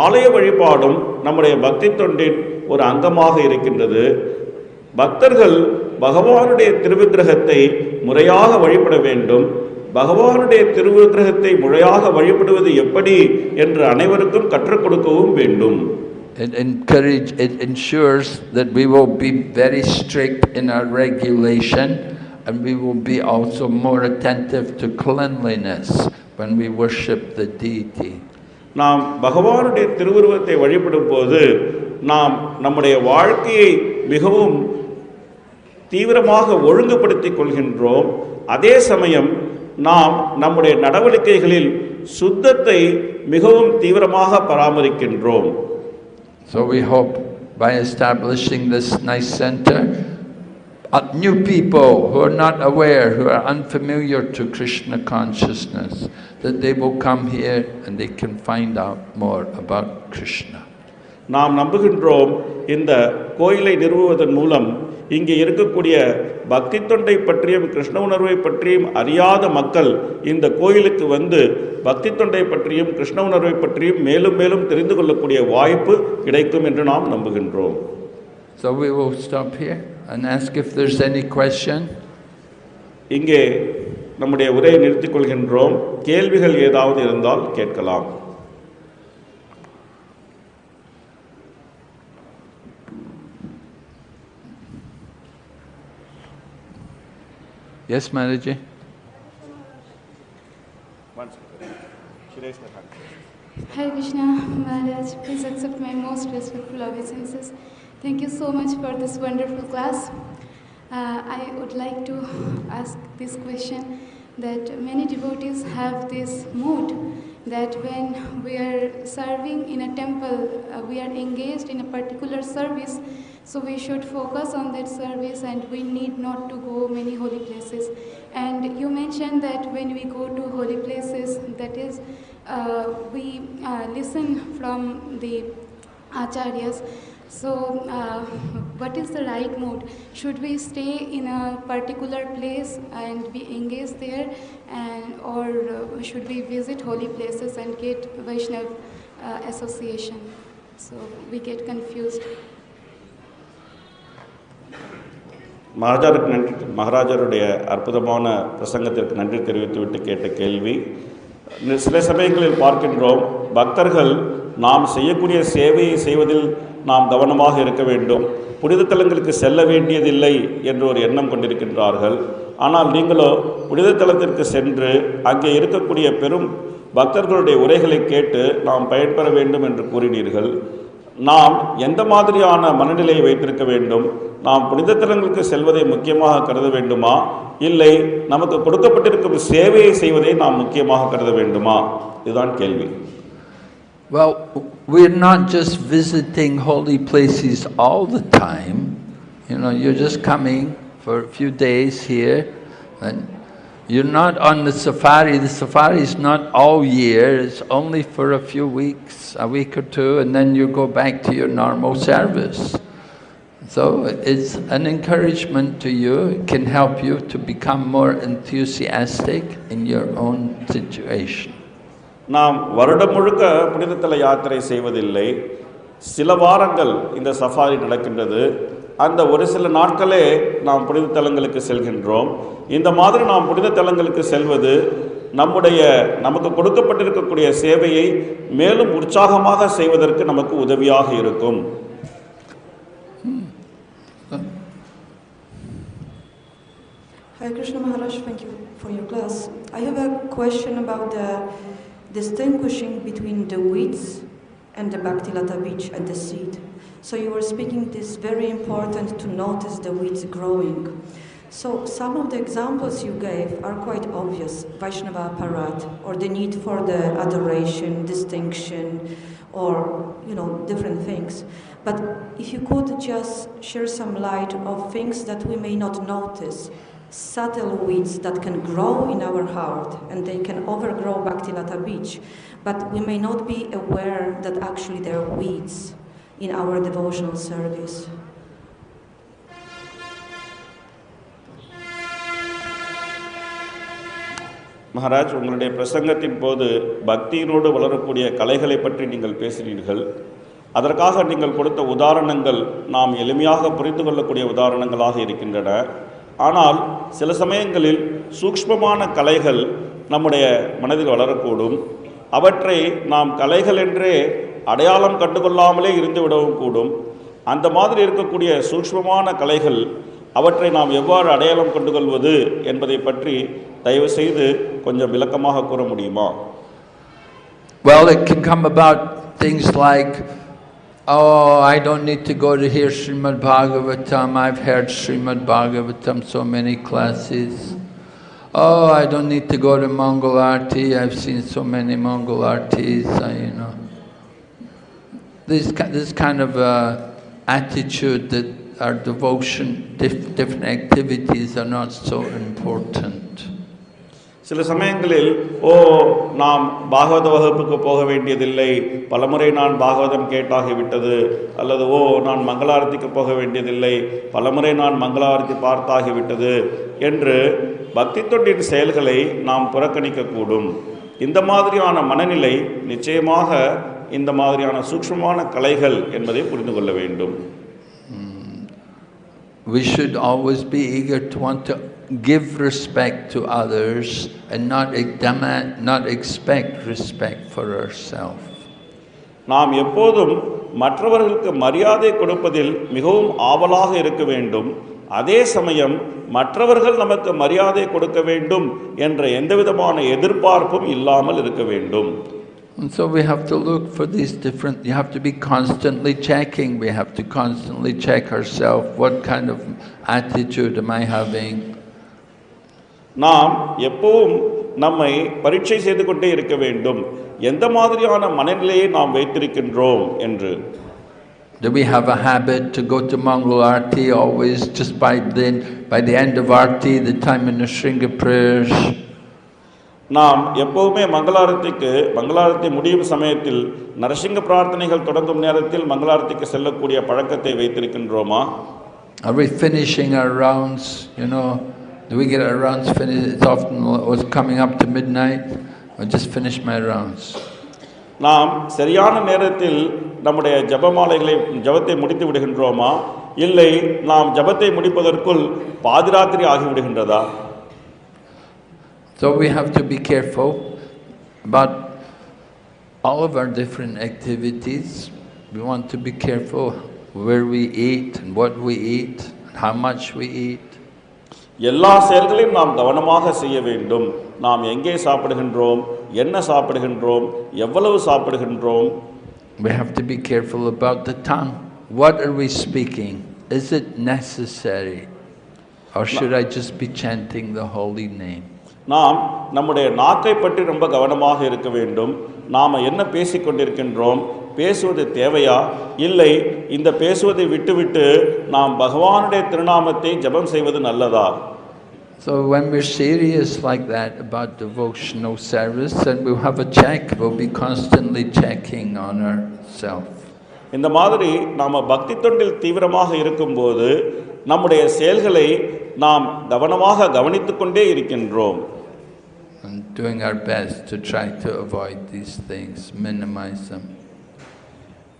ஆலய வழிபாடும் நம்முடைய பக்தி தொண்டின் ஒரு அங்கமாக இருக்கின்றது. பக்தர்கள் பகவானுடைய திருவிக்கிரகத்தை முறையாக வழிபட வேண்டும். பகவானுடைய திருவிக்கிரகத்தை முறையாக வழிபடுவது எப்படி என்று அனைவருக்கும் கற்றுக் கொடுக்கவும் வேண்டும். It ensures that we will be very strict in our regulation, and we will be also more attentive to cleanliness when we worship the deity. நாம் பகவானுடைய திருவுருவத்தை வழிபடும் போது நாம் நம்முடைய வாழ்க்கையை மிகவும் தீவிரமாக ஒழுங்குபடுத்திக் கொள்கின்றோம். அதே சமயம் நாம் நம்முடைய நடவடிக்கைகளில் சுத்தத்தை மிகவும் தீவிரமாக பராமரிக்கின்றோம். So we hope by establishing this nice center, new people who are not aware, who are unfamiliar to Krishna consciousness, that they will come here and they can find out more about Krishna. நாம் நம்புகின்றோம் இந்த கோயிலை நிறுவுவதன் மூலம் இங்கே இருக்கக்கூடிய பக்தி தொண்டை பற்றியும் கிருஷ்ண உணர்வை பற்றியும் அறியாத மக்கள் இந்த கோயிலுக்கு வந்து பக்தி தொண்டை பற்றியும் கிருஷ்ண உணர்வை பற்றியும் மேலும் மேலும் தெரிந்து கொள்ளக்கூடிய வாய்ப்பு கிடைக்கும் என்று நாம் நம்புகின்றோம். So we will stop here and ask if there's any question. இங்கே நம்முடைய உரையை நிறுத்திக் கொள்கின்றோம். கேள்விகள் ஏதாவது இருந்தால் கேட்கலாம். Yes, Maraji. Hare Krishna, Maharaj. Please accept my most respectful obeisances. Thank you so much for this wonderful class. I would like to ask this question, that many devotees have this mood that when we are serving in a temple, we are engaged in a particular service, so we should focus on that service and we need not to go many holy places. And you mentioned that when we go to holy places, that is, we listen from the acharyas. So, what is the right mode? Should we stay in a particular place and be engaged there, or should we visit holy places and get Vaishnav association? So we get confused. மகாராஜருடைய அற்புதமான பிரசங்கத்திற்கு நன்றி தெரிவித்துவிட்டு கேட்ட கேள்வி. சில சமயங்களில் பார்க்கின்றோம், பக்தர்கள் நாம் செய்யக்கூடிய சேவையை செய்வதில் நாம் கவனமாக இருக்க வேண்டும். புனித தலங்களுக்கு செல்ல வேண்டியதில்லை என்ற ஒரு எண்ணம் கொண்டிருக்கின்றார்கள். ஆனால் நீங்களோ புனித தலத்திற்கு சென்று அங்கே இருக்கக்கூடிய பெரும் பக்தர்களுடைய உரைகளை கேட்டு நாம் பயன்பெற வேண்டும் என்று கூறினீர்கள். நாம் எந்த மாதிரியான மனநிலையை வைத்திருக்க வேண்டும்? நாம் புனித தலங்களுக்கு செல்வதை முக்கியமாக கருத வேண்டுமா, இல்லை நமக்கு கொடுக்கப்பட்டிருக்கும் சேவையை செய்வதை நாம் முக்கியமாக கருத வேண்டுமா? இதுதான் கேள்வி. Well, we're not just visiting holy places all the time. You know, you're just coming for a few days here, and you're not on the safari. The safari is not all year. It's only for a few weeks, a week or two, and then you go back to your normal service. So it's an encouragement to you. It can help you to become more enthusiastic in your own situation. நாம் வருடம் முழுக்க புனிதத்தல யாத்திரை செய்வதில்லை. சில வாரங்கள் இந்த safari நடக்கின்றது. அந்த ஒரு சில நாட்களே நாம் புனித தலங்களுக்கு செல்கின்றோம். இந்த மாதிரி நாம் புனித தலங்களுக்கு செல்வது நமக்கு கொடுக்கப்பட்டிருக்கக்கூடிய சேவையை மேலும் உற்சாகமாக செய்வதற்கு நமக்கு உதவியாக இருக்கும். Hare Krishna Maharaj, thank you for your class. I have a question about the distinguishing between the weeds and the Bhaktilata beach and the seed. So you were speaking, it is very important to notice the weeds growing. So some of the examples you gave are quite obvious, Vaishnava Parat, or the need for the adoration, distinction, or different things. But if you could just share some light of things that we may not notice, subtle weeds that can grow in our heart and they can overgrow Bhaktilata beach, but we may not be aware that actually there are weeds in our devotional service. Maharaj, உங்களுடைய பிரசங்கத்தின் போது பக்தியினோடு வளரக்கூடிய கலைகளை பற்றி நீங்கள் பேசினீர்கள். அதற்காக நீங்கள் கொடுத்த உதாரணங்கள் நாம் எளிமையாக புரிந்து கொள்ளக்கூடிய உதாரணங்களாக இருக்கின்றன. ஆனால் சில சமயங்களில் சூக்ஷ்மமான கலைகள் நம்முடைய மனதில் வளரக்கூடும். அவற்றை நாம் கலைகள் என்றே அடையாளம் கண்டுகொள்ளாமலே இருந்து விடவும் கூடும். அந்த மாதிரி இருக்கக்கூடிய சூக்ஷ்மமான கலைகள் அவற்றை நாம் எவ்வாறு அடையாளம் கண்டுகொள்வது என்பதை பற்றி தயவு செய்து கொஞ்சம் விளக்கமாக கூற முடியுமா? Well, it can come about things like, oh, I don't need to go to hear Srimad Bhagavatam. I've heard Srimad Bhagavatam so many classes. Oh, I don't need to go to Mongol Aarti. I've seen so many Mongol Aartis. This kind of attitude that our devotion, different activities are not so important. சில சமயங்களில் நாம் பாகவத வகுப்புக்கு போக வேண்டியதில்லை, பலமுறை நான் பாகவதம் கேட்டாகிவிட்டது, அல்லது நான் மங்களாரத்திக்கு போக வேண்டியதில்லை, பலமுறை நான் மங்களாரத்தி பார்த்தாகிவிட்டது என்று பக்தி தொண்டின் செயல்களை நாம் புறக்கணிக்கக்கூடும். இந்த மாதிரியான மனநிலை நிச்சயமாக இந்த மாதிரியான சூக்ஷ்மமான கலைகள் என்பதை புரிந்து கொள்ள வேண்டும். We should always be eager to want to give respect to others and not expect respect for ourselves. நாம் எப்போதும் மற்றவர்களுக்கு மரியாதை கொடுப்பதில் மிகவும் ஆவலாக இருக்க வேண்டும். அதே சமயம் மற்றவர்கள் நமக்கு மரியாதை கொடுக்க வேண்டும் என்ற எந்தவிதமான எதிர்பார்ப்பும் இல்லாமல் இருக்க வேண்டும். And so we have to look for these different, you have to be constantly checking, we have to constantly check ourselves, what kind of attitude am I having? நாம் எப்பவும் நம்மை பரீட்சை செய்து கொண்டே இருக்க வேண்டும், எந்த மாதிரியான மனநிலையை நாம் வைத்திருக்கின்றோம் என்று. Do we have a habit to go to Mongol Aarti always just by the end of Aarti, the time in the Shringa prayers? நாம் எப்பவுமே மங்களாரத்தி முடியும் சமயத்தில் நரசிங்க பிரார்த்தனைகள் தொடங்கும் நேரத்தில் மங்களாரத்திக்கு செல்லக்கூடிய பழக்கத்தை வைத்திருக்கின்றோமா? Are we finishing our rounds? Do we get our rounds finished? It's often was coming up to midnight. I just finished my rounds. நாம் சரியான நேரத்தில் நம்முடைய ஜபத்தை முடித்து விடுகின்றோமா, இல்லை நாம் ஜபத்தை முடிப்பதற்குள் பாதிராத்திரி ஆகிவிடுகின்றதா? So we have to be careful about all of our different activities. We want to be careful where we eat and what we eat and how much we eat. எல்லா செயல்களையும் நாம் கவனமாக செய்ய வேண்டும். நாம் எங்கே சாப்பிடுகின்றோம், என்ன சாப்பிடுகின்றோம், எவ்வளவு சாப்பிடுகின்றோம். We have to be careful about the tongue. What are we speaking? Is it necessary? Or should I just be chanting the holy name? நாம் நம்முடைய நாக்கை பற்றி ரொம்ப கவனமாக இருக்க வேண்டும். நாம் என்ன பேசிக்கொண்டிருக்கின்றோம், பேசுவது தேவையா, இல்லை இந்த பேசுவதை விட்டுவிட்டு நாம் பகவானுடைய திருநாமத்தை ஜெபம் செய்வது நல்லதா? So when we're serious like that about devotional service, then we'll have a check. We'll be constantly checking on ourselves. இந்த மாதிரி நாம் பக்தி தொண்டில் தீவிரமாக இருக்கும்போது நம்முடைய செயல்களை நாம் கவனமாக கவனித்துக் கொண்டே இருக்கின்றோம். And doing our best to try to avoid these things, minimize them.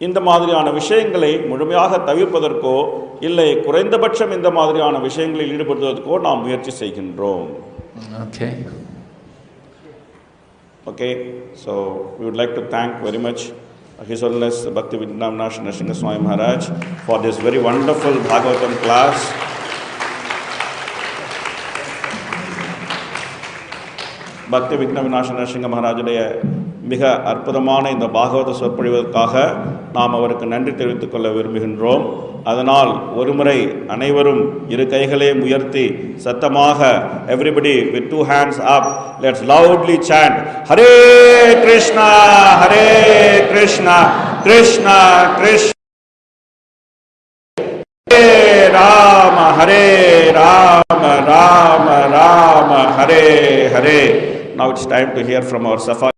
இந்த மாதிரியான விஷயங்களை முழுமையாக தவிர்ப்பதற்கோ இல்லை குறைந்தபட்சம் இந்த மாதிரியான விஷயங்களில் ஈடுபடுவதற்கோ நாம் முயற்சி செய்கின்றோம். Okay, so we would like to thank very much His Holiness Bhaktivedanta Narasimha Swami Maharaj for this very wonderful Bhagavatam class. Bhaktivedanta Narasimha Maharajuடைய மிக அற்புதமான இந்த பாகவத சொற்பொழிவதற்காக நாம் அவருக்கு நன்றி தெரிவித்துக் கொள்ள விரும்புகின்றோம். அதனால் ஒருமுறை அனைவரும் இரு கைகளையும் உயர்த்தி சத்தமாக everybody with two hands up, let's loudly chant Hare Krishna Hare Krishna Krishna Krishna Hare Rama Hare Rama Rama Rama Hare Hare. Now it's time to hear from our Safa